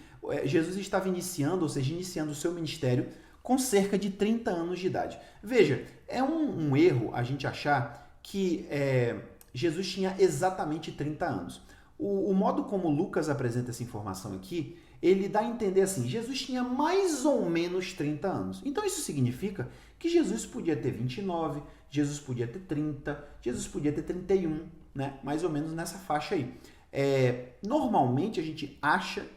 [SPEAKER 1] Jesus estava iniciando o seu ministério com cerca de 30 anos de idade. Veja, é um erro a gente achar que Jesus tinha exatamente 30 anos. O modo como Lucas apresenta essa informação aqui ele dá a entender assim, Jesus tinha mais ou menos 30 anos. Então isso significa que Jesus podia ter 29, Jesus podia ter 30, Jesus podia ter 31, né? Mais ou menos nessa faixa aí. Normalmente a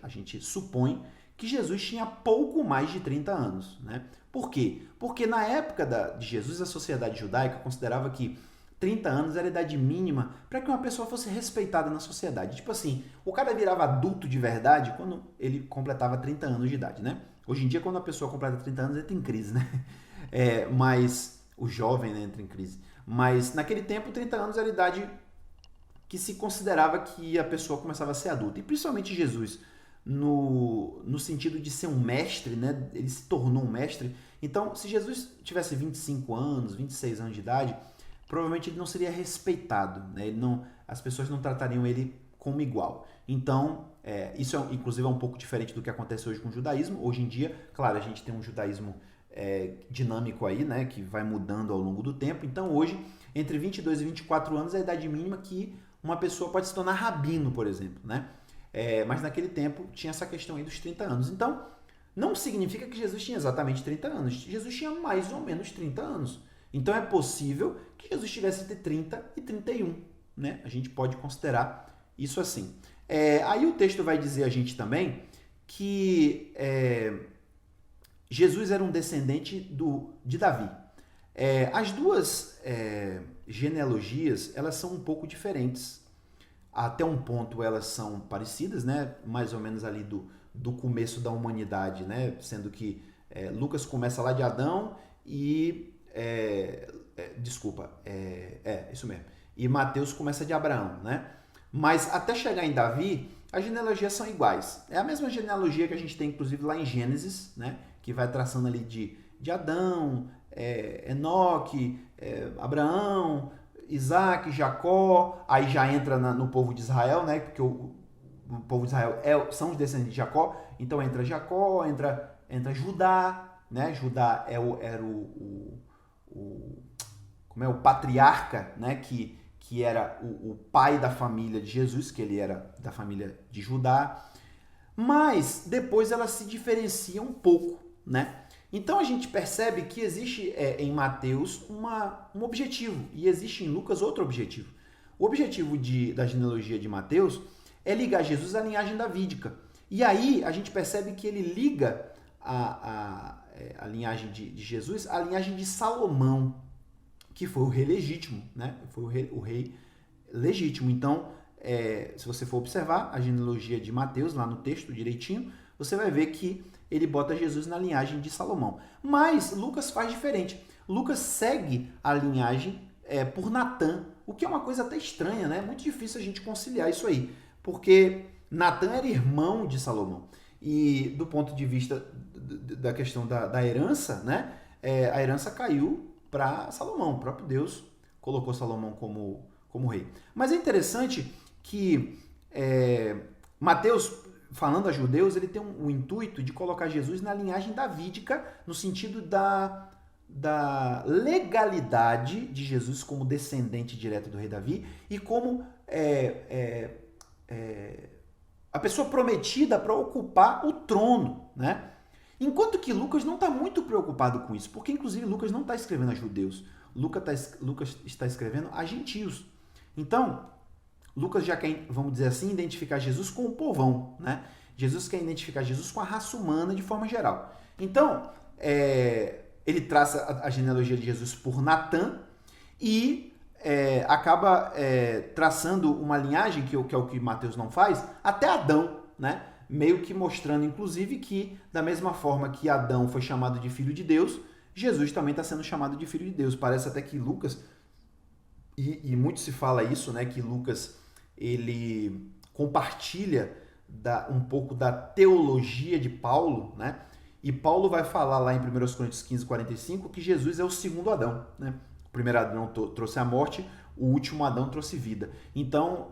[SPEAKER 1] gente supõe que Jesus tinha pouco mais de 30 anos, né? Por quê? Porque na época de Jesus, a sociedade judaica considerava que 30 anos era a idade mínima para que uma pessoa fosse respeitada na sociedade. Tipo assim, o cara virava adulto de verdade quando ele completava 30 anos de idade, né? Hoje em dia, quando a pessoa completa 30 anos, ele tem crise, né? Mas o jovem, né, entra em crise. Mas naquele tempo, 30 anos era a idade que se considerava que a pessoa começava a ser adulta. E principalmente Jesus, no sentido de ser um mestre, né? Ele se tornou um mestre. Então, se Jesus tivesse 25 anos, 26 anos de idade, provavelmente ele não seria respeitado, né? As pessoas não tratariam ele como igual. Então, isso inclusive é um pouco diferente do que acontece hoje com o judaísmo. Hoje em dia, claro, a gente tem um judaísmo dinâmico aí, né? Que vai mudando ao longo do tempo. Então, hoje, entre 22 e 24 anos é a idade mínima que uma pessoa pode se tornar rabino, por exemplo, né? Mas naquele tempo tinha essa questão aí dos 30 anos. Então, não significa que Jesus tinha exatamente 30 anos. Jesus tinha mais ou menos 30 anos. Então é possível que Jesus tivesse entre 30 e 31, né? A gente pode considerar isso assim. Aí o texto vai dizer a gente também que Jesus era um descendente de Davi. As duas genealogias, elas são um pouco diferentes. Até um ponto elas são parecidas, né? Mais ou menos ali do começo da humanidade, né? Sendo que Lucas começa lá de Adão e... isso mesmo. E Mateus começa de Abraão, né? Mas até chegar em Davi, as genealogias são iguais. É a mesma genealogia que a gente tem, inclusive, lá em Gênesis, né? Que vai traçando ali de Adão, Enoque, Abraão, Isaac, Jacó, aí já entra no povo de Israel, né? Porque o povo de Israel são os descendentes de Jacó, então entra Jacó, entra Judá, né? Judá era o patriarca, né? Que era o pai da família de Jesus, que ele era da família de Judá, mas depois ela se diferencia um pouco, né? Então a gente percebe que existe em Mateus um objetivo e existe em Lucas outro objetivo. O objetivo da genealogia de Mateus é ligar Jesus à linhagem davídica. E aí a gente percebe que ele liga a linhagem de Jesus à linhagem de Salomão, que foi o rei legítimo, né? Foi o rei legítimo. Então, se você for observar a genealogia de Mateus, lá no texto direitinho, você vai ver que ele bota Jesus na linhagem de Salomão. Mas Lucas faz diferente. Lucas segue a linhagem por Natã, o que é uma coisa até estranha, né? É muito difícil a gente conciliar isso aí, porque Natã era irmão de Salomão. E do ponto de vista da questão da herança, né? A herança caiu para Salomão. O próprio Deus colocou Salomão como rei. Mas é interessante que Mateus, falando a judeus, ele tem o intuito de colocar Jesus na linhagem davídica, no sentido da legalidade de Jesus como descendente direto do rei Davi e como a pessoa prometida para ocupar o trono, né? Enquanto que Lucas não está muito preocupado com isso, porque inclusive Lucas não está escrevendo a judeus, Lucas está escrevendo a gentios. Então, Lucas já quer, vamos dizer assim, identificar Jesus com o povão, né? Jesus quer identificar Jesus com a raça humana de forma geral. Então, ele traça a genealogia de Jesus por Natã e acaba traçando uma linhagem, que é o que Mateus não faz, até Adão, né? Meio que mostrando, inclusive, que da mesma forma que Adão foi chamado de filho de Deus, Jesus também está sendo chamado de filho de Deus. Parece até que Lucas, e muito se fala isso, né? Que Lucas, ele compartilha um pouco da teologia de Paulo, né? E Paulo vai falar lá em 1 Coríntios 15, 45, que Jesus é o segundo Adão, né? O primeiro Adão trouxe a morte, o último Adão trouxe vida. Então,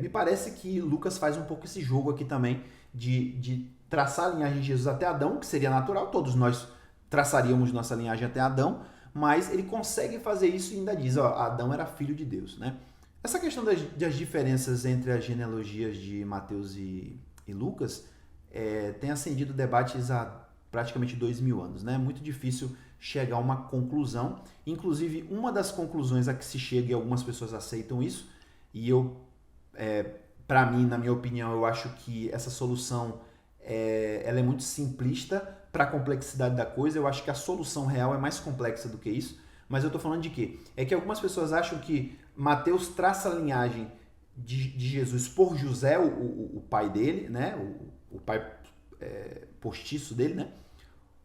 [SPEAKER 1] me parece que Lucas faz um pouco esse jogo aqui também de traçar a linhagem de Jesus até Adão, que seria natural, todos nós traçaríamos nossa linhagem até Adão, mas ele consegue fazer isso e ainda diz, Adão era filho de Deus, né? Essa questão das diferenças entre as genealogias de Mateus e Lucas tem acendido debates há praticamente 2000 anos, né? É muito difícil chegar a uma conclusão. Inclusive, uma das conclusões a que se chega, e algumas pessoas aceitam isso, e para mim, na minha opinião, eu acho que essa solução ela é muito simplista para a complexidade da coisa. Eu acho que a solução real é mais complexa do que isso. Mas eu estou falando de quê? É que algumas pessoas acham que Mateus traça a linhagem de Jesus por José, o pai dele, né? O pai postiço dele, né?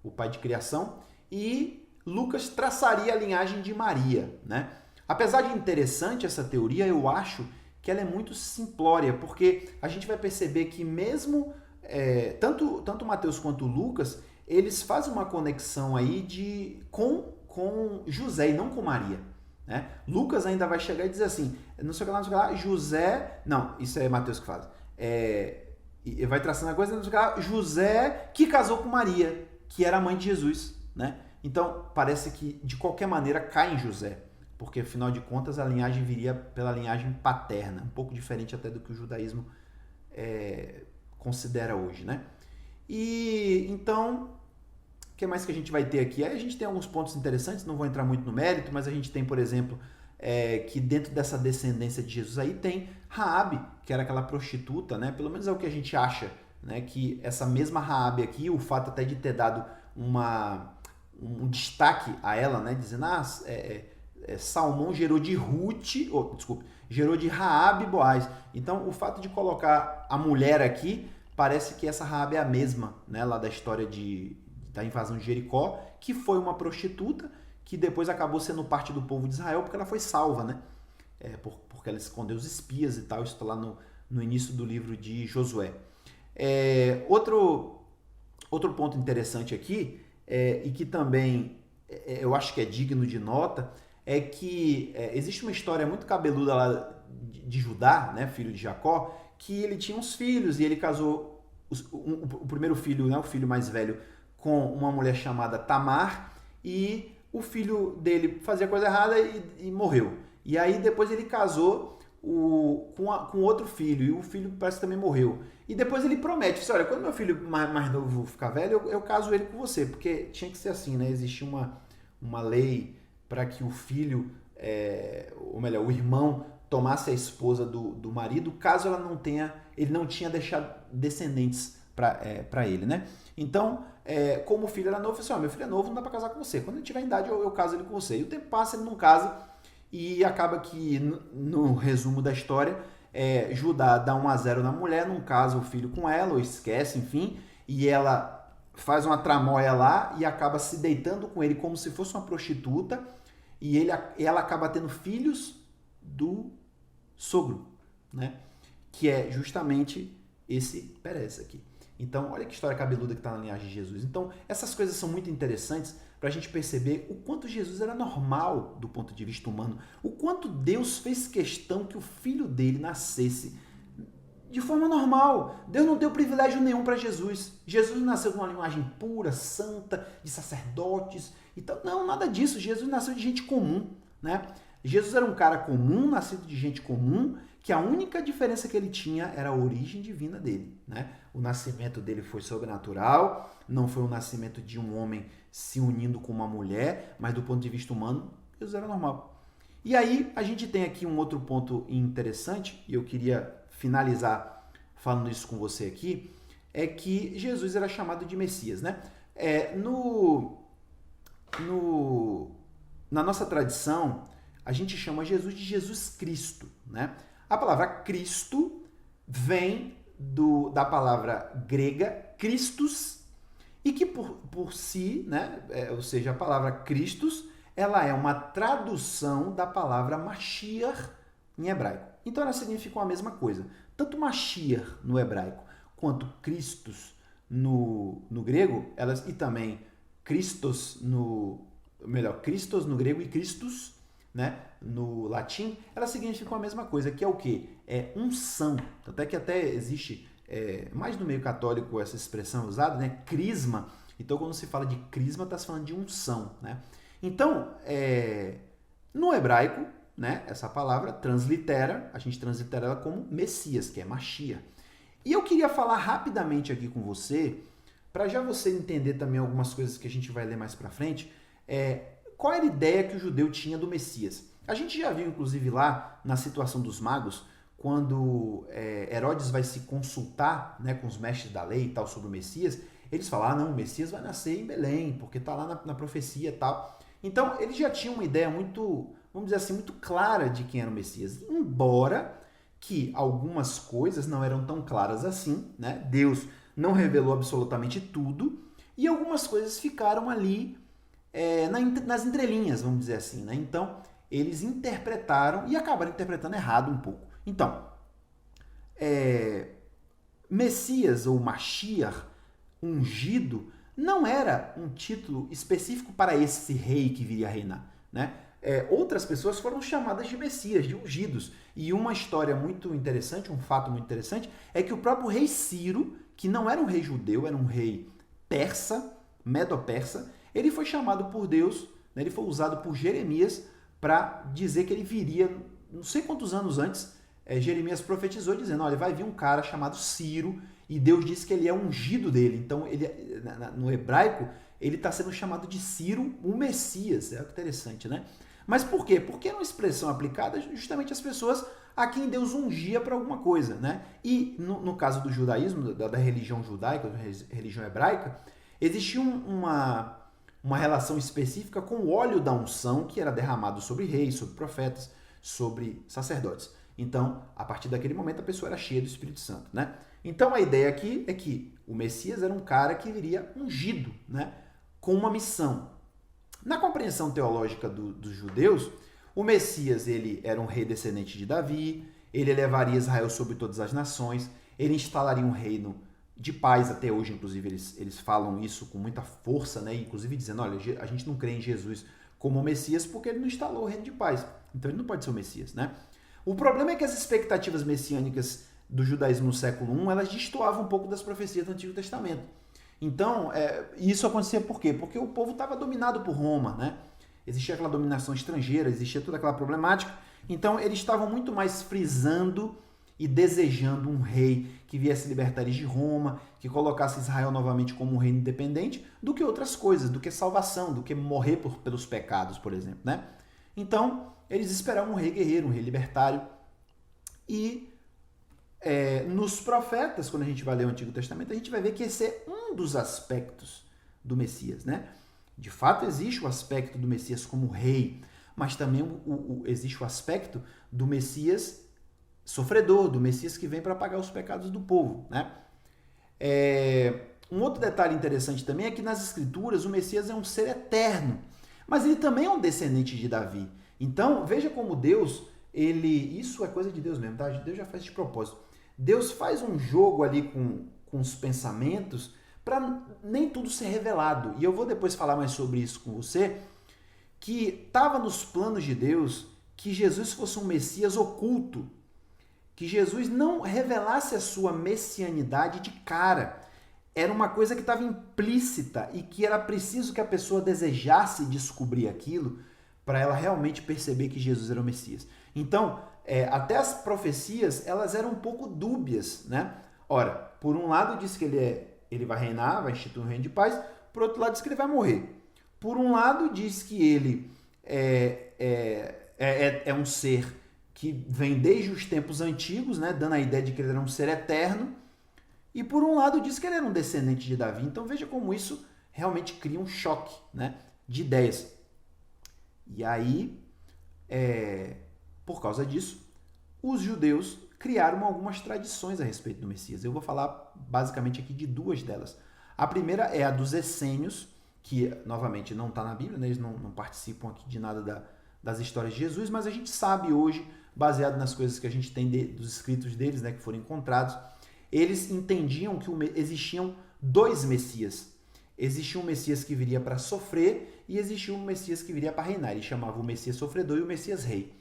[SPEAKER 1] O pai de criação, e Lucas traçaria a linhagem de Maria, né? Apesar de interessante essa teoria, eu acho que ela é muito simplória, porque a gente vai perceber que mesmo tanto Mateus quanto Lucas, eles fazem uma conexão aí com José e não com Maria, né? Lucas ainda vai chegar e dizer assim, não sei o que lá, não sei o que lá, José... Não, isso é Mateus que faz. Vai traçando a coisa, não sei o que lá, José que casou com Maria, que era a mãe de Jesus, né? Então, parece que, de qualquer maneira, cai em José, porque, afinal de contas, a linhagem viria pela linhagem paterna, um pouco diferente até do que o judaísmo considera hoje, né? E, então, o que mais que a gente vai ter aqui? Aí a gente tem alguns pontos interessantes, não vou entrar muito no mérito, mas a gente tem, por exemplo, que dentro dessa descendência de Jesus aí tem Raabe, que era aquela prostituta, né? Pelo menos é o que a gente acha, né? Que essa mesma Raabe aqui, o fato até de ter dado um destaque a ela, né? Dizendo, Salmão gerou de gerou de Raabe e Boaz. Então, o fato de colocar a mulher aqui, parece que essa Raabe é a mesma, né? Lá da história da invasão de Jericó, que foi uma prostituta, que depois acabou sendo parte do povo de Israel, porque ela foi salva, né? Porque ela escondeu os espias e tal, isso está lá no início do livro de Josué. Outro ponto interessante aqui, e que também eu acho que é digno de nota, é que existe uma história muito cabeluda lá de Judá, né, filho de Jacó, que ele tinha uns filhos e ele casou o primeiro filho, né, o filho mais velho, com uma mulher chamada Tamar, e o filho dele fazia coisa errada e morreu. E aí depois ele casou com outro filho, e o filho parece que também morreu. E depois ele promete, assim, olha, quando meu filho mais novo ficar velho, eu caso ele com você, porque tinha que ser assim, né? Existia uma lei para que o filho, ou melhor, o irmão tomasse a esposa do marido, caso ele não tinha deixado descendentes para ele, né? Então, como o filho era novo, eu falei assim, meu filho é novo, não dá para casar com você. Quando ele tiver idade, eu caso ele com você. E o tempo passa, ele não casa, e acaba que, no resumo da história, Judá dá 1-0 na mulher, não casa o filho com ela, ou esquece, enfim, e ela faz uma tramóia lá e acaba se deitando com ele como se fosse uma prostituta, e ela acaba tendo filhos do sogro, né? Que é justamente esse Perez aqui. Então, olha que história cabeluda que está na linhagem de Jesus. Então, essas coisas são muito interessantes para a gente perceber o quanto Jesus era normal do ponto de vista humano, o quanto Deus fez questão que o filho dele nascesse de forma normal. Deus não deu privilégio nenhum para Jesus. Jesus nasceu com uma linhagem pura, santa, de sacerdotes. Então, não, nada disso. Jesus nasceu de gente comum, né? Jesus era um cara comum, nascido de gente comum, que a única diferença que ele tinha era a origem divina dele, né? O nascimento dele foi sobrenatural, não foi o nascimento de um homem se unindo com uma mulher, mas do ponto de vista humano, Jesus era normal. E aí, a gente tem aqui um outro ponto interessante, e eu queria finalizar falando isso com você aqui, é que Jesus era chamado de Messias, né? Na nossa tradição, a gente chama Jesus de Jesus Cristo, né? A palavra Cristo vem da palavra grega Christus, e que por si, né, ou seja, a palavra Christus, ela é uma tradução da palavra Mashiach em hebraico. Então elas significam a mesma coisa. Tanto Mashiach no hebraico quanto Christus no grego, e também Christos Christos no grego e Christus, né, no latim, elas significam a mesma coisa, que é o quê? É unção. Tanto é que até existe, mais no meio católico, essa expressão usada, né? Crisma. Então, quando se fala de crisma, está se falando de unção, né? Então, no hebraico, né, essa palavra translitera, a gente translitera ela como Messias, que é Mashiach. E eu queria falar rapidamente aqui com você, para já você entender também algumas coisas que a gente vai ler mais para frente, qual era a ideia que o judeu tinha do Messias. A gente já viu, inclusive, lá na situação dos magos, quando Herodes vai se consultar, né, com os mestres da lei e tal sobre o Messias, eles falam, não, o Messias vai nascer em Belém, porque está lá na profecia e tal. Então, eles já tinham uma ideia muito, vamos dizer assim, muito clara de quem era o Messias, embora que algumas coisas não eram tão claras assim, né? Deus não revelou absolutamente tudo, e algumas coisas ficaram ali nas entrelinhas, vamos dizer assim, né? Então, eles interpretaram e acabaram interpretando errado um pouco. Então, Messias ou Mashiach, ungido, não era um título específico para esse rei que viria a reinar, né? Outras pessoas foram chamadas de Messias, de ungidos. E uma história muito interessante, um fato muito interessante, é que o próprio rei Ciro, que não era um rei judeu, era um rei persa, medo-persa, ele foi chamado por Deus, né, ele foi usado por Jeremias para dizer que ele viria, não sei quantos anos antes, Jeremias profetizou dizendo, olha, vai vir um cara chamado Ciro, e Deus disse que ele é ungido dele. Então, ele, no hebraico, ele está sendo chamado de Ciro, o Messias. É interessante, né? Mas por quê? Porque é uma expressão aplicada justamente às pessoas a quem Deus ungia para alguma coisa, né? E no caso do judaísmo, da religião judaica, da religião hebraica, existia uma relação específica com o óleo da unção que era derramado sobre reis, sobre profetas, sobre sacerdotes. Então, a partir daquele momento, a pessoa era cheia do Espírito Santo, né? Então, a ideia aqui é que o Messias era um cara que viria ungido, né? Com uma missão. Na compreensão teológica dos judeus, o Messias ele era um rei descendente de Davi, ele levaria Israel sobre todas as nações, ele instalaria um reino de paz. Até hoje, inclusive, eles falam isso com muita força, né? Inclusive dizendo, olha, a gente não crê em Jesus como o Messias porque ele não instalou o reino de paz. Então ele não pode ser o Messias, né? O problema é que as expectativas messiânicas do judaísmo no século I, elas destoavam um pouco das profecias do Antigo Testamento. Então, isso acontecia por quê? Porque o povo estava dominado por Roma, né? Existia aquela dominação estrangeira, existia toda aquela problemática. Então, eles estavam muito mais frisando e desejando um rei que viesse libertar eles de Roma, que colocasse Israel novamente como um reino independente, do que outras coisas, do que salvação, do que morrer pelos pecados, por exemplo, né? Então, eles esperavam um rei guerreiro, um rei libertário. E nos profetas, quando a gente vai ler o Antigo Testamento, a gente vai ver que esse é um dos aspectos do Messias, né? De fato, existe o aspecto do Messias como rei, mas também existe o aspecto do Messias sofredor, do Messias que vem para pagar os pecados do povo, né? Um outro detalhe interessante também é que nas Escrituras o Messias é um ser eterno, mas ele também é um descendente de Davi. Então, veja como Deus, isso é coisa de Deus mesmo, tá? Deus já faz de propósito. Deus faz um jogo ali com os pensamentos para nem tudo ser revelado. E eu vou depois falar mais sobre isso com você, que estava nos planos de Deus que Jesus fosse um Messias oculto, que Jesus não revelasse a sua messianidade de cara. Era uma coisa que estava implícita e que era preciso que a pessoa desejasse descobrir aquilo para ela realmente perceber que Jesus era o Messias. Então, até as profecias, elas eram um pouco dúbias, né? Ora, por um lado diz que ele vai reinar, vai instituir um reino de paz, por outro lado diz que ele vai morrer. Por um lado diz que ele é um ser que vem desde os tempos antigos, né? Dando a ideia de que ele era um ser eterno, e por um lado diz que ele era um descendente de Davi. Então veja como isso realmente cria um choque, né, de ideias. E aí, por causa disso, os judeus criaram algumas tradições a respeito do Messias. Eu vou falar basicamente aqui de duas delas. A primeira é a dos essênios, que novamente não está na Bíblia, né? Eles não participam aqui de nada das histórias de Jesus, mas a gente sabe hoje, baseado nas coisas que a gente tem dos escritos deles, né, que foram encontrados, eles entendiam que existiam dois Messias. Existia um Messias que viria para sofrer e existia um Messias que viria para reinar. Eles chamavam o Messias sofredor e o Messias rei.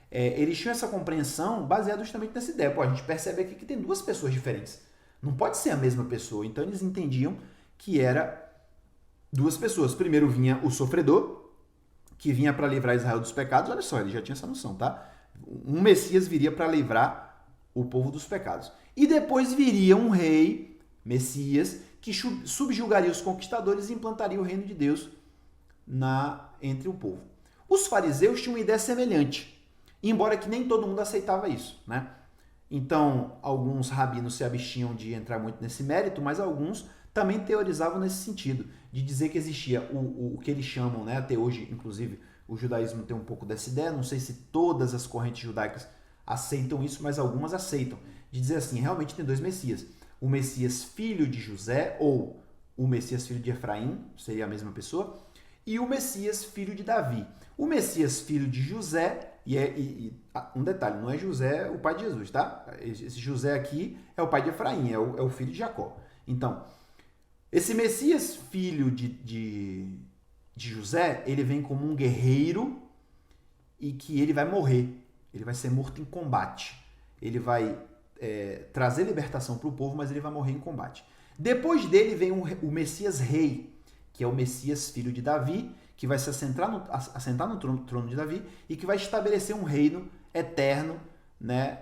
[SPEAKER 1] Eles tinham essa compreensão baseada justamente nessa ideia. Pô, a gente percebe aqui que tem duas pessoas diferentes. Não pode ser a mesma pessoa. Então eles entendiam que era duas pessoas. Primeiro vinha o sofredor, que vinha para livrar Israel dos pecados. Olha só, ele já tinha essa noção, tá? Um Messias viria para livrar o povo dos pecados. E depois viria um rei, Messias, que subjugaria os conquistadores e implantaria o reino de Deus entre o povo. Os fariseus tinham uma ideia semelhante, embora que nem todo mundo aceitava isso, né? Então, alguns rabinos se abstinham de entrar muito nesse mérito, mas alguns também teorizavam nesse sentido, de dizer que existia o que eles chamam, né, até hoje, inclusive, o judaísmo tem um pouco dessa ideia, não sei se todas as correntes judaicas aceitam isso, mas algumas aceitam, de dizer assim, realmente tem dois Messias, o Messias filho de José, ou o Messias filho de Efraim, seria a mesma pessoa, e o Messias filho de Davi. O Messias filho de José, um detalhe, não é José o pai de Jesus, tá? Esse José aqui é o pai de Efraim, é o filho de Jacó. Então, esse Messias filho de José, ele vem como um guerreiro e que ele vai morrer. Ele vai ser morto em combate. Ele vai trazer libertação para o povo, mas ele vai morrer em combate. Depois dele vem o Messias rei, que é o Messias filho de Davi, que vai se assentar no trono de Davi e que vai estabelecer um reino eterno, né,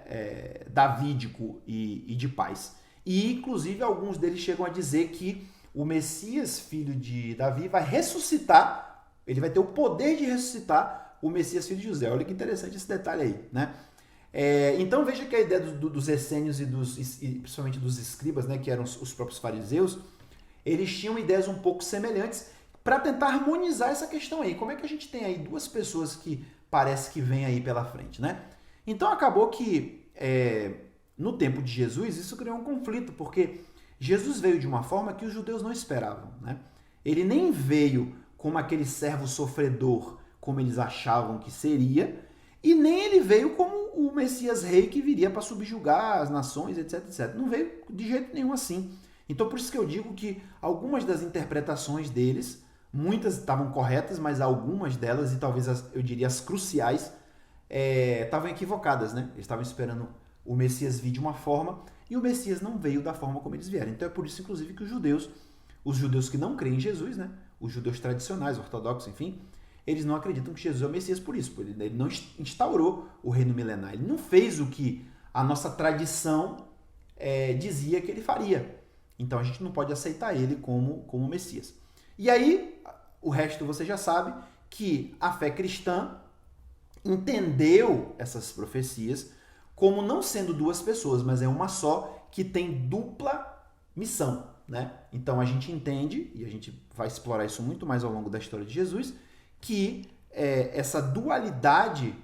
[SPEAKER 1] davídico e de paz. E, inclusive, alguns deles chegam a dizer que o Messias, filho de Davi, vai ressuscitar, ele vai ter o poder de ressuscitar o Messias, filho de José. Olha que interessante esse detalhe aí, né? Então, veja que a ideia dos essênios e principalmente dos escribas, né, que eram os próprios fariseus, eles tinham ideias um pouco semelhantes para tentar harmonizar essa questão aí. Como é que a gente tem aí duas pessoas que parece que vêm aí pela frente, né? Então, acabou que no tempo de Jesus, isso criou um conflito, porque Jesus veio de uma forma que os judeus não esperavam, né? Ele nem veio como aquele servo sofredor, como eles achavam que seria, e nem ele veio como o Messias rei que viria para subjugar as nações, etc, etc. Não veio de jeito nenhum assim. Então, por isso que eu digo que algumas das interpretações deles, muitas estavam corretas, mas algumas delas, e talvez eu diria as cruciais, estavam equivocadas, né? Eles estavam esperando o Messias vir de uma forma e o Messias não veio da forma como eles vieram. Então é por isso, inclusive, que os judeus que não creem em Jesus, né? Os judeus tradicionais, ortodoxos, enfim, eles não acreditam que Jesus é o Messias por isso. Ele não instaurou o reino milenar. Ele não fez o que a nossa tradição dizia que ele faria. Então a gente não pode aceitar ele como Messias. E aí, o resto você já sabe, que a fé cristã entendeu essas profecias como não sendo duas pessoas, mas é uma só que tem dupla missão, né? Então a gente entende, e a gente vai explorar isso muito mais ao longo da história de Jesus, que essa dualidade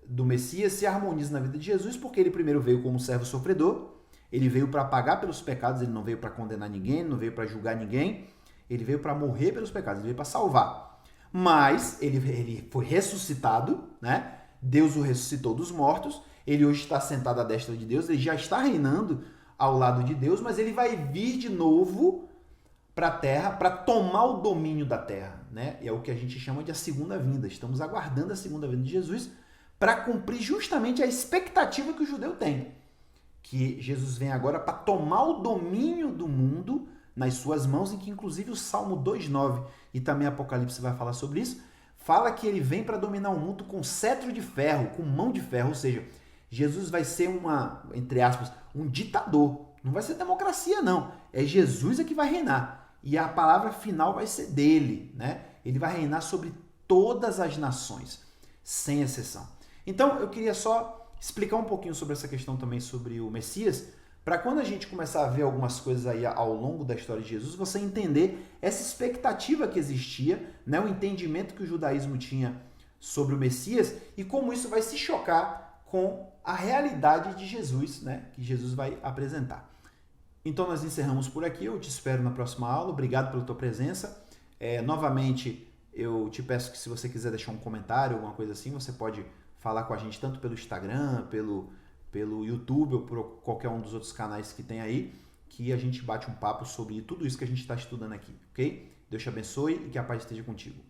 [SPEAKER 1] do Messias se harmoniza na vida de Jesus, porque ele primeiro veio como servo sofredor, ele veio para pagar pelos pecados, ele não veio para condenar ninguém, ele não veio para julgar ninguém, ele veio para morrer pelos pecados, ele veio para salvar. Mas ele foi ressuscitado, né? Deus o ressuscitou dos mortos, ele hoje está sentado à destra de Deus, ele já está reinando ao lado de Deus, mas ele vai vir de novo para a terra, para tomar o domínio da terra, né? É o que a gente chama de a segunda vinda. Estamos aguardando a segunda vinda de Jesus para cumprir justamente a expectativa que o judeu tem, que Jesus vem agora para tomar o domínio do mundo nas suas mãos, em que inclusive o Salmo 2:9 e também Apocalipse vai falar sobre isso, fala que ele vem para dominar o mundo com cetro de ferro, com mão de ferro, ou seja, Jesus vai ser entre aspas, um ditador. Não vai ser democracia, não. É Jesus que vai reinar. E a palavra final vai ser dele, né? Ele vai reinar sobre todas as nações, sem exceção. Então, eu queria só explicar um pouquinho sobre essa questão também sobre o Messias, para quando a gente começar a ver algumas coisas aí ao longo da história de Jesus, você entender essa expectativa que existia, né? O entendimento que o judaísmo tinha sobre o Messias e como isso vai se chocar com a realidade de Jesus, né? Que Jesus vai apresentar. Então nós encerramos por aqui, eu te espero na próxima aula, obrigado pela tua presença. Novamente, eu te peço que se você quiser deixar um comentário, alguma coisa assim, você pode falar com a gente tanto pelo Instagram, pelo YouTube ou por qualquer um dos outros canais que tem aí, que a gente bate um papo sobre tudo isso que a gente está estudando aqui, ok? Deus te abençoe e que a paz esteja contigo.